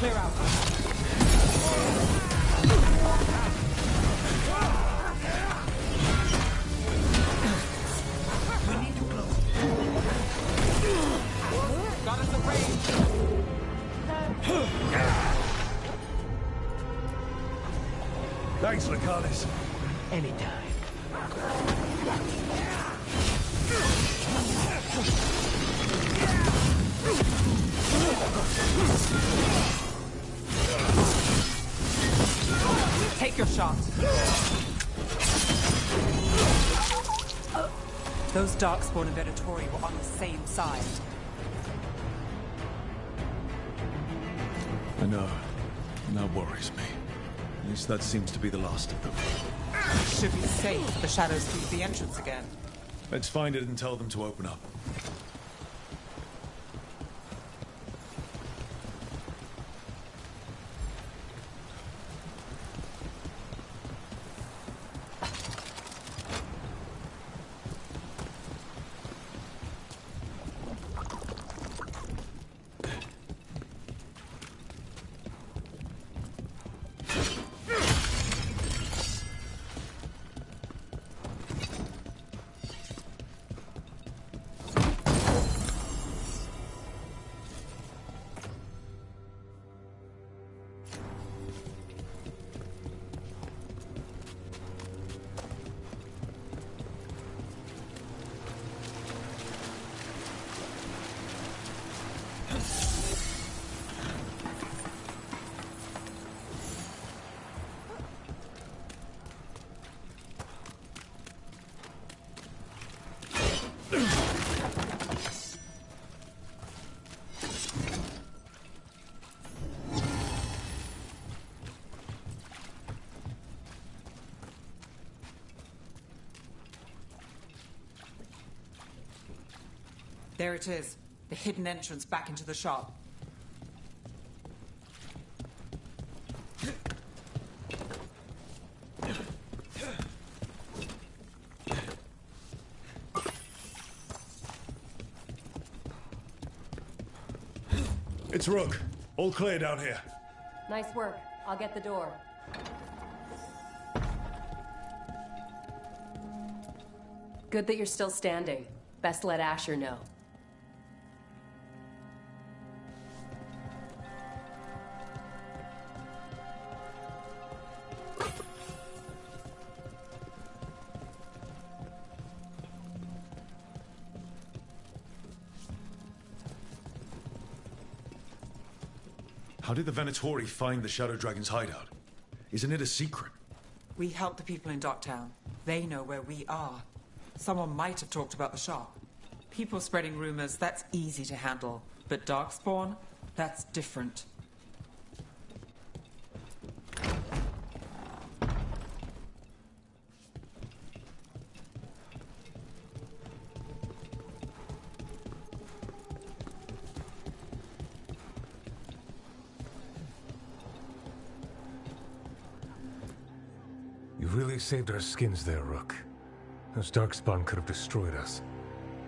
Speaker 3: Clear out.
Speaker 11: We need to close.
Speaker 3: Got us a range.
Speaker 1: Thanks, Lucanis.
Speaker 11: Anytime.
Speaker 3: Take your shot. Those Darkspawn and Venatori were on the same side.
Speaker 1: I know. And that worries me. At least that seems to be the last of them.
Speaker 3: Should be safe if the shadows keep the entrance again.
Speaker 1: Let's find it and tell them to open up.
Speaker 3: There it is. The hidden entrance back into the shop.
Speaker 1: It's Rook. All clear down here.
Speaker 7: Nice work. I'll get the door. Good that you're still standing. Best let Asher know.
Speaker 1: How did the Venatori find the Shadow Dragon's hideout? Isn't it a secret?
Speaker 3: We help the people in Docktown. They know where we are. Someone might have talked about the shop. People spreading rumors, that's easy to handle. But Darkspawn, that's different.
Speaker 15: You really saved our skins there, Rook. Those Darkspawn could have destroyed us.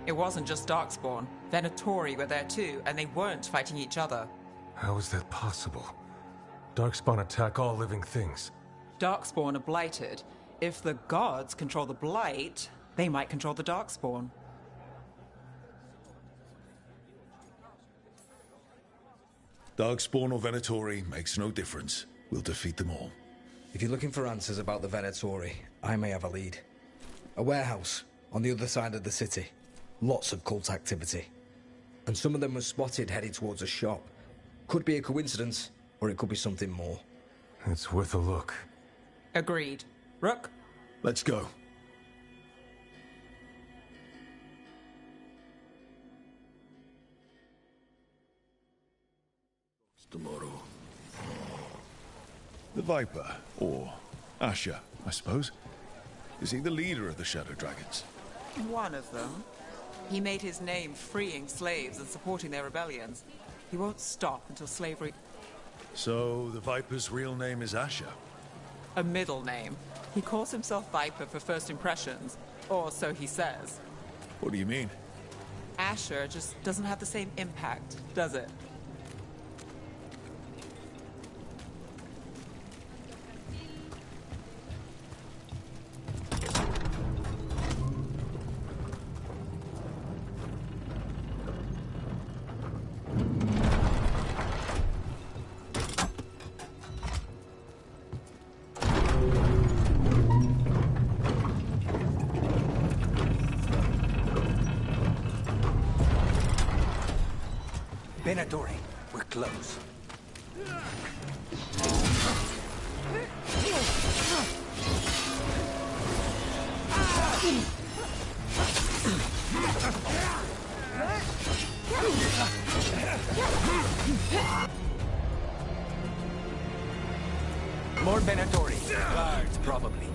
Speaker 3: It wasn't just Darkspawn. Venatori were there too, and they weren't fighting each other.
Speaker 15: How is that possible? Darkspawn attack all living things.
Speaker 3: Darkspawn are blighted. If the gods control the blight, they might control the Darkspawn.
Speaker 1: Darkspawn or Venatori makes no difference. We'll defeat them all.
Speaker 20: If you're looking for answers about the Venatori, I may have a lead. A warehouse on the other side of the city. Lots of cult activity. And some of them were spotted heading towards a shop. Could be a coincidence, or it could be something more.
Speaker 15: It's worth a look.
Speaker 3: Agreed. Rook?
Speaker 1: Let's go. Tomorrow. The Viper, or Asher, I suppose. Is he the leader of the Shadow Dragons?
Speaker 3: One of them. He made his name freeing slaves and supporting their rebellions. He won't stop until slavery...
Speaker 1: So, the Viper's real name is Asher?
Speaker 3: A middle name. He calls himself Viper for first impressions, or so he says.
Speaker 1: What do you mean?
Speaker 3: Asher just doesn't have the same impact, does it?
Speaker 9: Venatori. We're close. More Venatori. Guards, probably.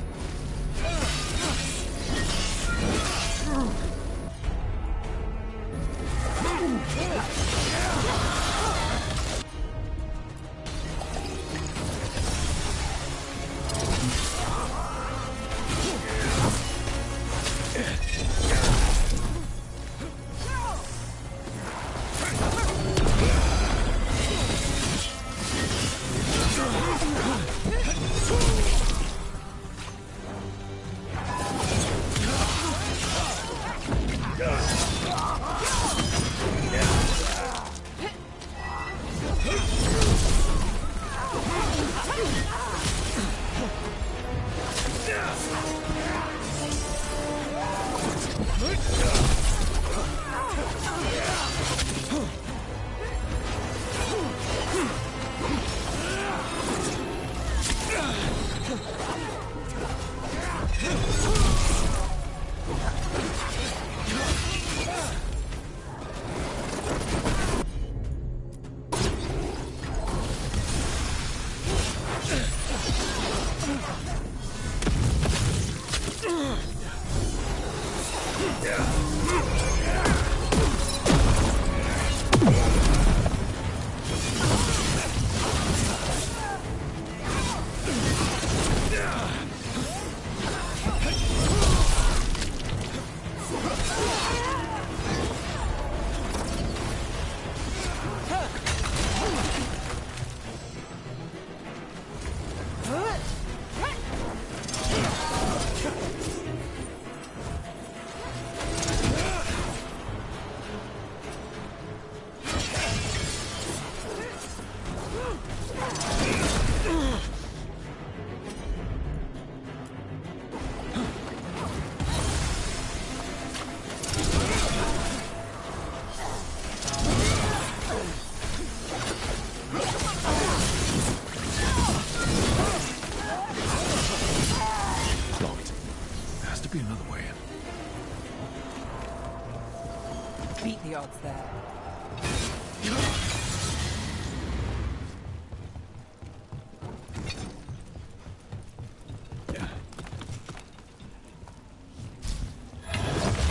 Speaker 3: Beat the odds there.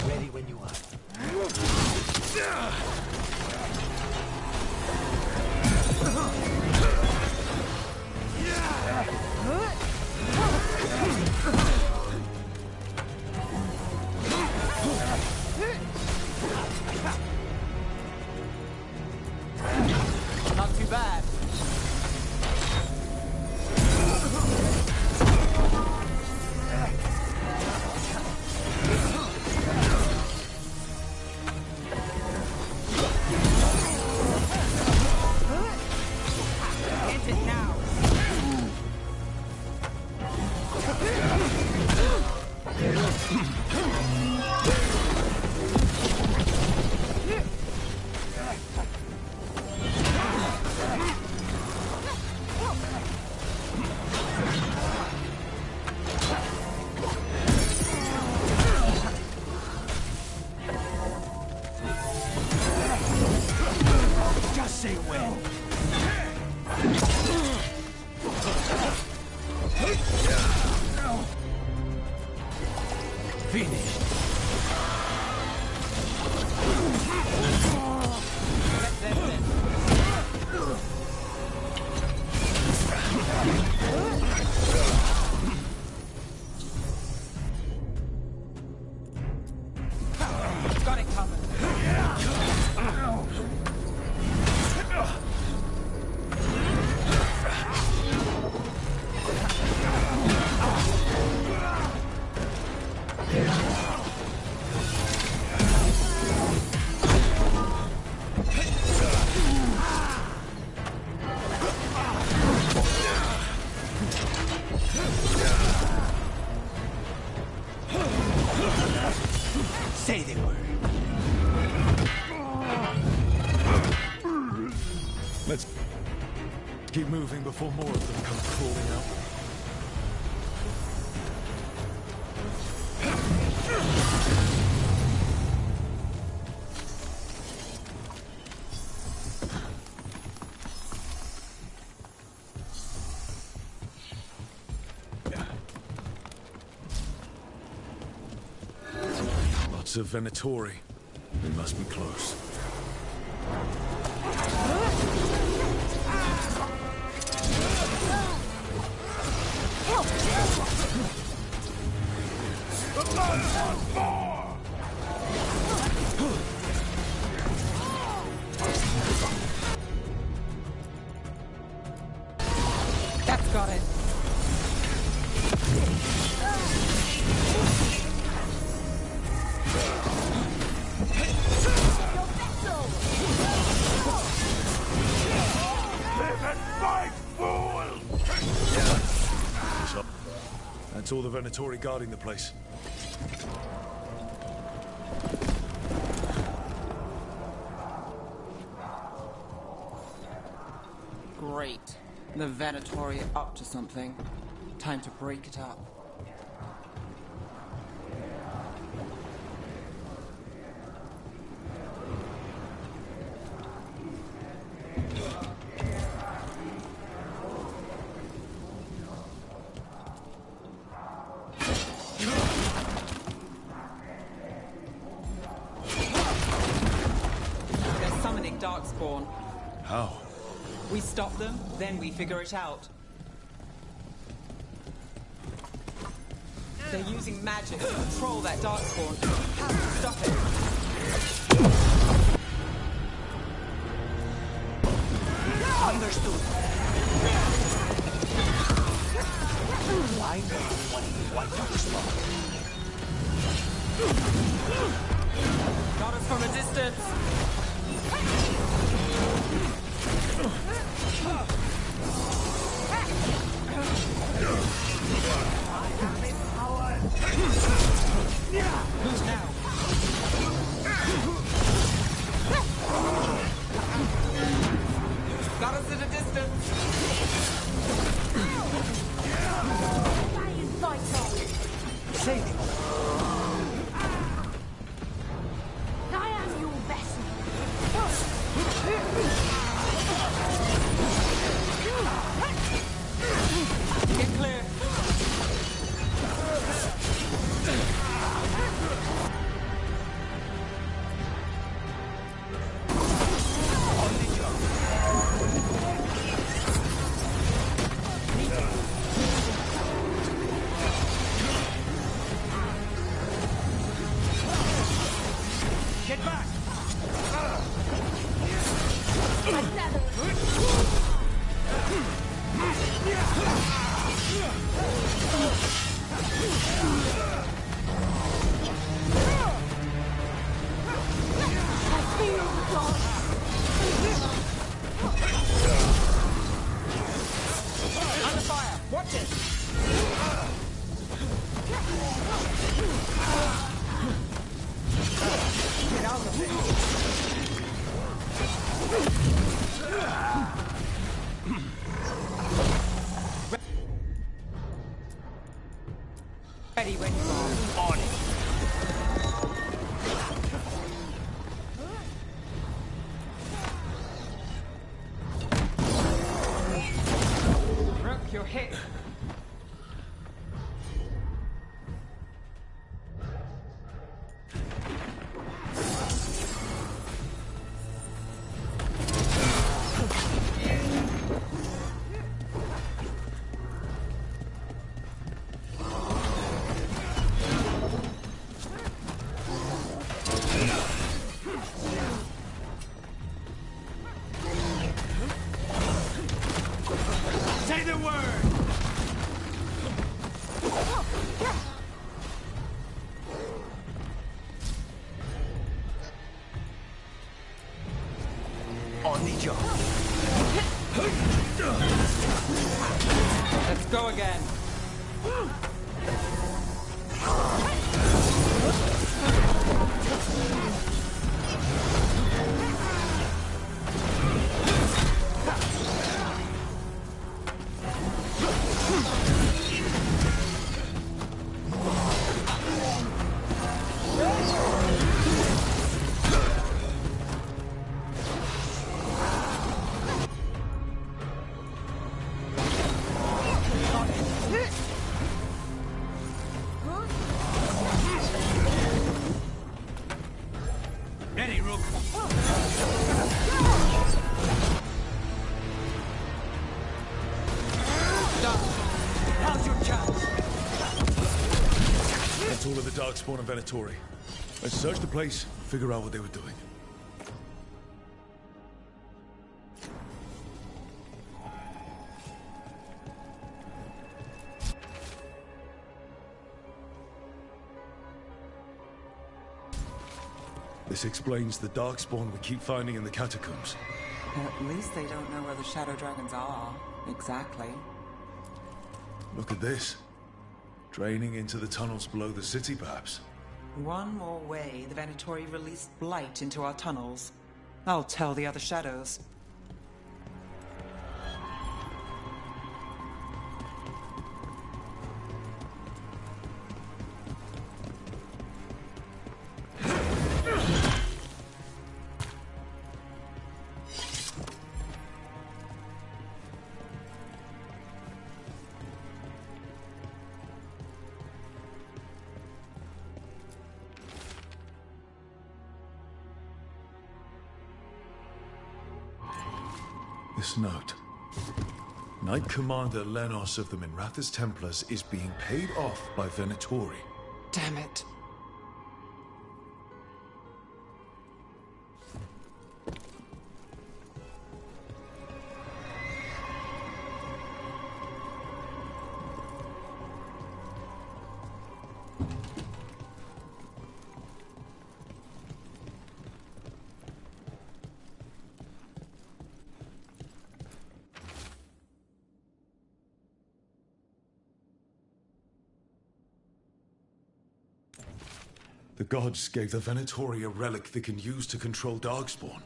Speaker 9: Ready when you are.
Speaker 3: Not too bad. Hit it now.
Speaker 9: Just say when. Finished.
Speaker 3: Got it covered.
Speaker 1: Let's keep moving before more of them come crawling out. Lots of Venatori. They must be close.
Speaker 3: That's got it.
Speaker 1: That's all the Venatori guarding the place.
Speaker 3: Great. The Venatori are up to something. Time to break it up. They're summoning Darkspawn.
Speaker 1: How?
Speaker 3: We stop them, then we figure it out. They're using magic to control that Darkspawn. How to stop it?
Speaker 9: Understood. Why not one Darkspawn?
Speaker 3: Got us from a distance. Who's now? Got us at a distance.
Speaker 9: Save him.
Speaker 16: I am your vessel.
Speaker 3: Get clear.
Speaker 18: Get back!
Speaker 3: Under fire. Watch it. Get out of there. Ready when you are. On it. Rook, you're hit.
Speaker 18: Say the word!
Speaker 9: On the job.
Speaker 3: Let's go again.
Speaker 1: Darkspawn and Venatori. Let's search the place, figure out what they were doing. This explains the Darkspawn we keep finding in the catacombs.
Speaker 3: At least they don't know where the Shadow Dragons are, exactly.
Speaker 1: Look at this. Draining into the tunnels below the city, perhaps.
Speaker 3: One more way the Venatori released blight into our tunnels. I'll tell the other shadows.
Speaker 1: This note. Knight Commander Lenos of the Minrathous Templars is being paid off by Venatori.
Speaker 3: Damn it.
Speaker 1: The gods gave the Venatori a relic they can use to control Darkspawn.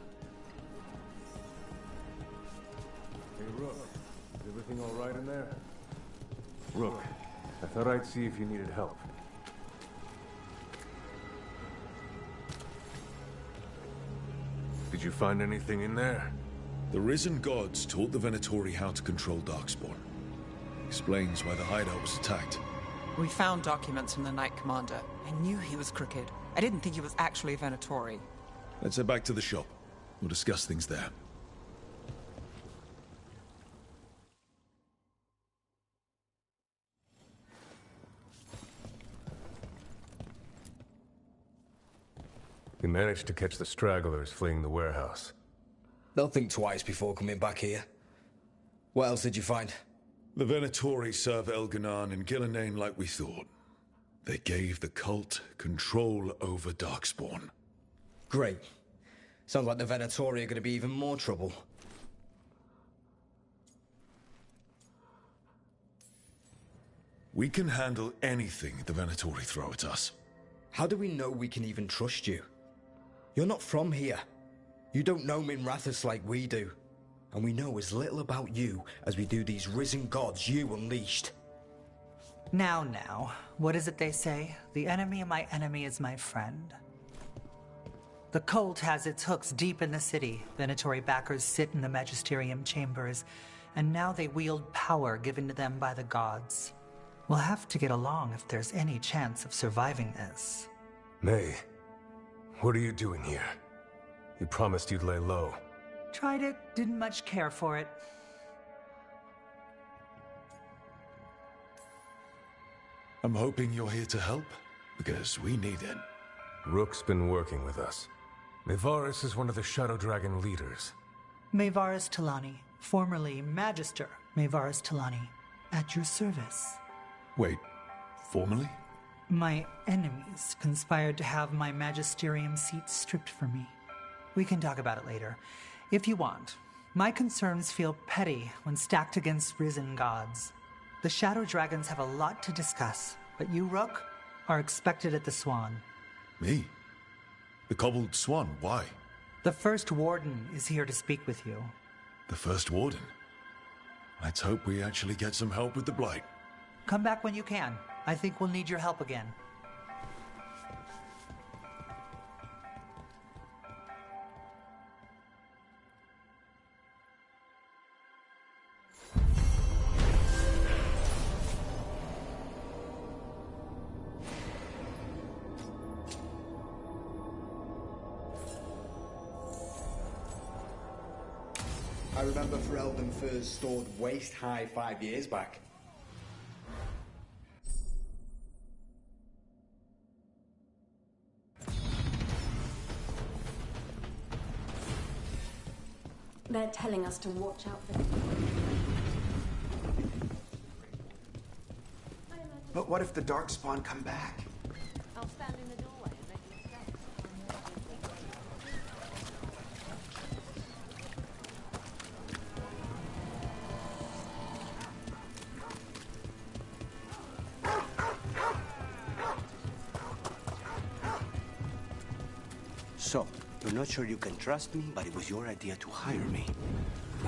Speaker 15: Hey, Rook. Is everything all right in there? Rook, I thought I'd see if you needed help. Did you find anything in there?
Speaker 1: The risen gods taught the Venatori how to control Darkspawn. Explains why the hideout was attacked.
Speaker 3: We found documents from the Knight Commander. I knew he was crooked. I didn't think he was actually a Venatori.
Speaker 1: Let's head back to the shop. We'll discuss things there.
Speaker 15: We managed to catch the stragglers fleeing the warehouse.
Speaker 20: They'll think twice before coming back here. What else did you find?
Speaker 1: The Venatori serve Elganan and Gillenane like we thought. They gave the cult control over Darkspawn.
Speaker 20: Great. Sounds like the Venatori are going to be even more trouble.
Speaker 1: We can handle anything the Venatori throw at us.
Speaker 20: How do we know we can even trust you? You're not from here. You don't know Minrathous like we do. And we know as little about you as we do these risen gods you unleashed.
Speaker 6: Now, what is it they say? The enemy of my enemy is my friend. The cult has its hooks deep in the city. Venatori backers sit in the magisterium chambers, and now they wield power given to them by the gods. We'll have to get along if there's any chance of surviving this.
Speaker 15: May, what are you doing here? You promised you'd lay low.
Speaker 6: Tried it, didn't much care for it.
Speaker 1: I'm hoping you're here to help, because we need it.
Speaker 15: Rook's been working with us. Mayvaris is one of the Shadow Dragon leaders.
Speaker 6: Mayvaris Talani, formerly Magister Mayvaris Talani, at your service.
Speaker 1: Wait, formerly?
Speaker 6: My enemies conspired to have my magisterium seat stripped from me. We can talk about it later, if you want. My concerns feel petty when stacked against risen gods. The Shadow Dragons have a lot to discuss, but you, Rook, are expected at the Swan.
Speaker 1: Me? The Cobbled Swan, why?
Speaker 6: The First Warden is here to speak with you.
Speaker 1: The First Warden? Let's hope we actually get some help with the Blight.
Speaker 6: Come back when you can. I think we'll need your help again.
Speaker 20: I remember Ferelden furs stored waist-high 5 years back.
Speaker 14: They're telling us to watch out for
Speaker 9: But what if the Darkspawn come back?
Speaker 19: I'll stand in the doorway and make an escape.
Speaker 9: So, you're not sure you can trust me, but it was your idea to hire me.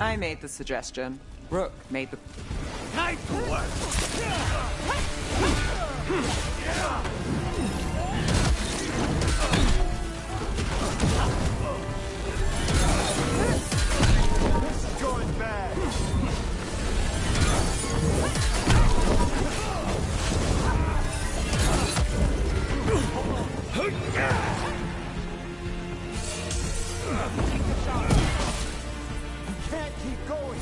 Speaker 3: I made the suggestion. Rook made the...
Speaker 9: Knife to work!
Speaker 11: This is going bad. You can't keep going.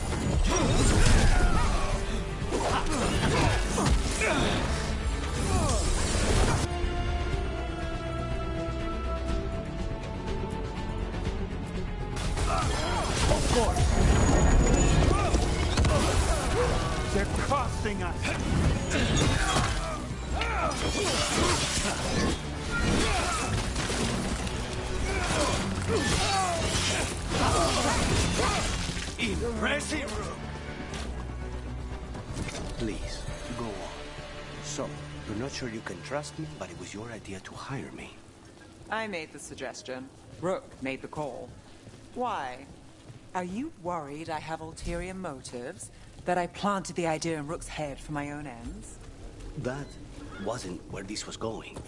Speaker 11: Of course. They're costing us.
Speaker 9: Impressive, Rook. Please, go on. So, you're not sure you can trust me, but it was your idea to hire me.
Speaker 3: I made the suggestion. Rook made the call. Why? Are you worried I have ulterior motives? That I planted the idea in Rook's head for my own ends?
Speaker 9: That wasn't where this was going.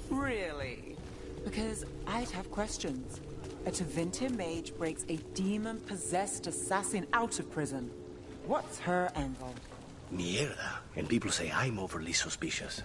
Speaker 3: Really? Because I'd have questions. A Tevinter mage breaks a demon-possessed assassin out of prison. What's her angle?
Speaker 9: Mierda. And people say I'm overly suspicious.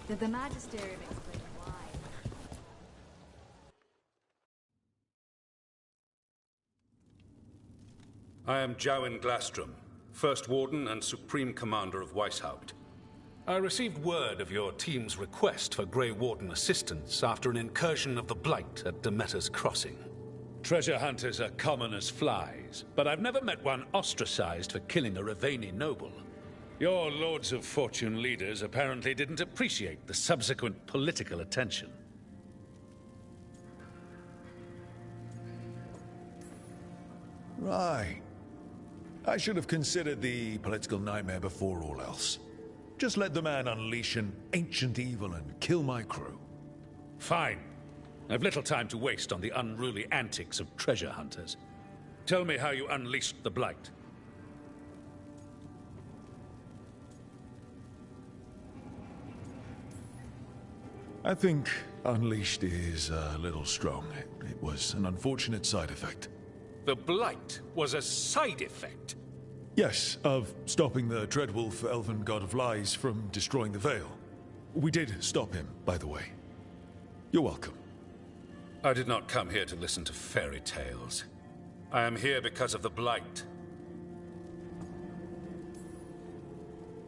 Speaker 5: Did the Magisterium explain why?
Speaker 21: I am Jowen Glastrom, First Warden and Supreme Commander of Weishaupt. I received word of your team's request for Grey Warden assistance after an incursion of the Blight at Demeter's Crossing. Treasure hunters are common as flies, but I've never met one ostracized for killing a Raveni noble. Your Lords of Fortune leaders apparently didn't appreciate the subsequent political attention.
Speaker 1: Right. I should have considered the political nightmare before all else. Just let the man unleash an ancient evil and kill my crew.
Speaker 21: Fine. I've little time to waste on the unruly antics of treasure hunters. Tell me how you unleashed the Blight.
Speaker 1: I think unleashed is a little strong. It was an unfortunate side effect.
Speaker 21: The Blight was a side effect?
Speaker 1: Yes, of stopping the Dreadwolf Elven God of Lies from destroying the Veil. We did stop him, by the way. You're welcome.
Speaker 21: I did not come here to listen to fairy tales. I am here because of the Blight.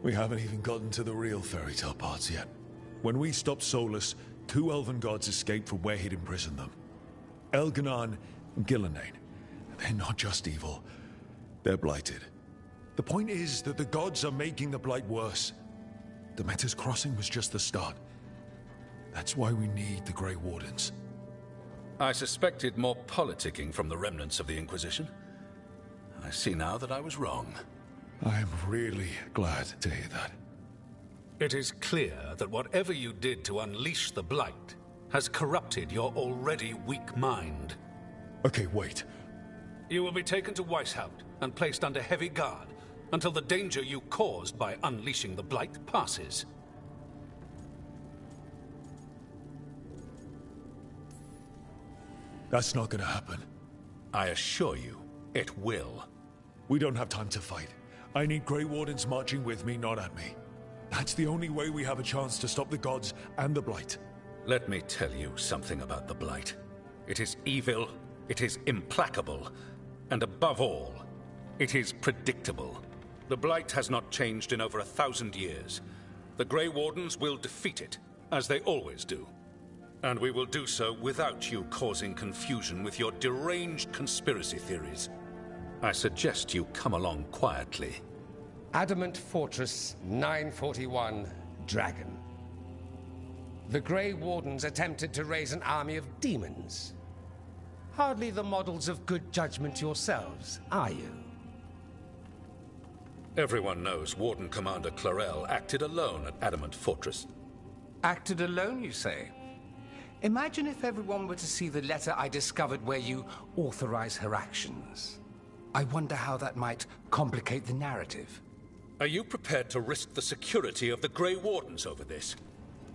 Speaker 1: We haven't even gotten to the real fairy tale parts yet. When we stopped Solus, 2 elven gods escaped from where he'd imprisoned them. Elganon and Gillenane. They're not just evil. They're blighted. The point is that the gods are making the Blight worse. Demeter's Crossing was just the start. That's why we need the Grey Wardens.
Speaker 21: I suspected more politicking from the remnants of the Inquisition. I see now that I was wrong.
Speaker 1: I'm really glad to hear that.
Speaker 21: It is clear that whatever you did to unleash the Blight has corrupted your already weak mind.
Speaker 1: Okay, wait.
Speaker 21: You will be taken to Weishaupt and placed under heavy guard until the danger you caused by unleashing the Blight passes.
Speaker 1: That's not gonna happen.
Speaker 21: I assure you, it will.
Speaker 1: We don't have time to fight. I need Grey Wardens marching with me, not at me. That's the only way we have a chance to stop the gods and the Blight.
Speaker 21: Let me tell you something about the Blight. It is evil, it is implacable, and above all, it is predictable. The Blight has not changed in over 1,000 years. The Grey Wardens will defeat it, as they always do. And we will do so without you causing confusion with your deranged conspiracy theories. I suggest you come along quietly.
Speaker 2: Adamant Fortress 941, Dragon. The Grey Wardens attempted to raise an army of demons. Hardly the models of good judgment yourselves, are you?
Speaker 21: Everyone knows Warden Commander Clarel acted alone at Adamant Fortress.
Speaker 2: Acted alone, you say? Imagine if everyone were to see the letter I discovered where you authorize her actions. I wonder how that might complicate the narrative.
Speaker 21: Are you prepared to risk the security of the Grey Wardens over this?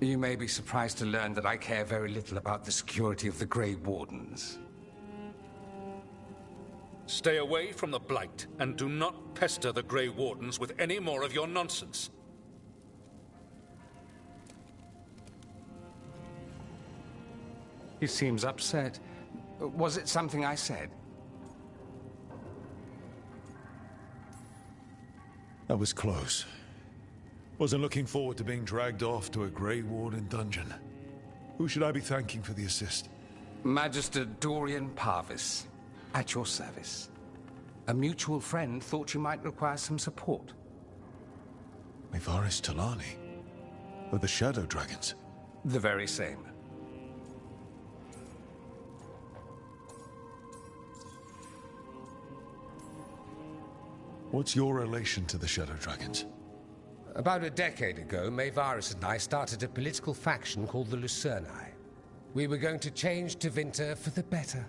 Speaker 2: You may be surprised to learn that I care very little about the security of the Grey Wardens.
Speaker 21: Stay away from the Blight, and do not pester the Grey Wardens with any more of your nonsense.
Speaker 2: He seems upset. Was it something I said?
Speaker 1: That was close. Wasn't looking forward to being dragged off to a Grey Warden dungeon. Who should I be thanking for the assist?
Speaker 2: Magister Dorian Parvis, at your service. A mutual friend thought you might require some support.
Speaker 1: Mayvaris Talani? Of the Shadow Dragons?
Speaker 2: The very same.
Speaker 1: What's your relation to the Shadow Dragons?
Speaker 2: About a decade ago, Mayvaris and I started a political faction called the Lucerni. We were going to change Tevinter for the better.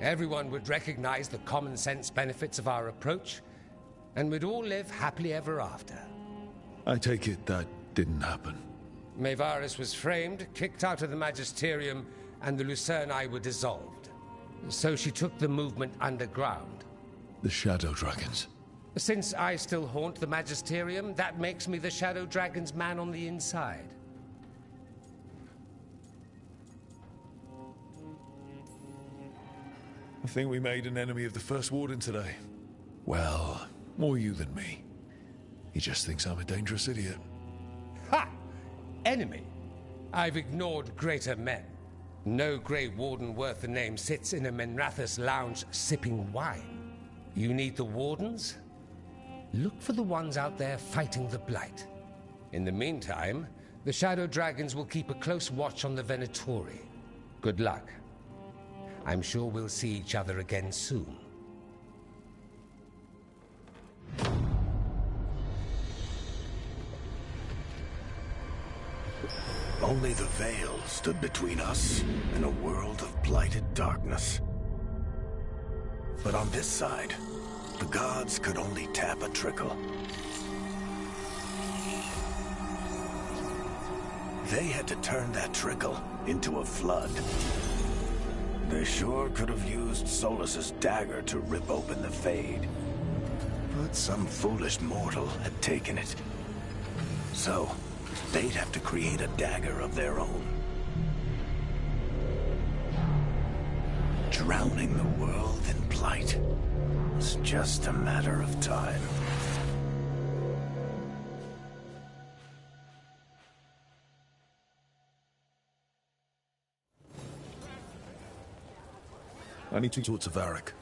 Speaker 2: Everyone would recognize the common sense benefits of our approach, and we'd all live happily ever after.
Speaker 1: I take it that didn't happen.
Speaker 2: Mayvaris was framed, kicked out of the Magisterium, and the Lucerni were dissolved. So she took the movement underground.
Speaker 1: The Shadow Dragons.
Speaker 2: Since I still haunt the Magisterium, that makes me the Shadow Dragon's man on the inside.
Speaker 1: I think we made an enemy of the First Warden today. Well, more you than me. He just thinks I'm a dangerous idiot.
Speaker 2: Ha! Enemy? I've ignored greater men. No Grey Warden worth the name sits in a Menrathus lounge sipping wine. You need the Wardens? Look for the ones out there fighting the Blight. In the meantime, the Shadow Dragons will keep a close watch on the Venatori. Good luck. I'm sure we'll see each other again soon.
Speaker 4: Only the veil stood between us and a world of blighted darkness. But on this side, the gods could only tap a trickle. They had to turn that trickle into a flood. They sure could have used Solus's dagger to rip open the Fade. But some foolish mortal had taken it. So, they'd have to create a dagger of their own. Drowning the world in blight was just a matter of time.
Speaker 1: I need to talk to Varric.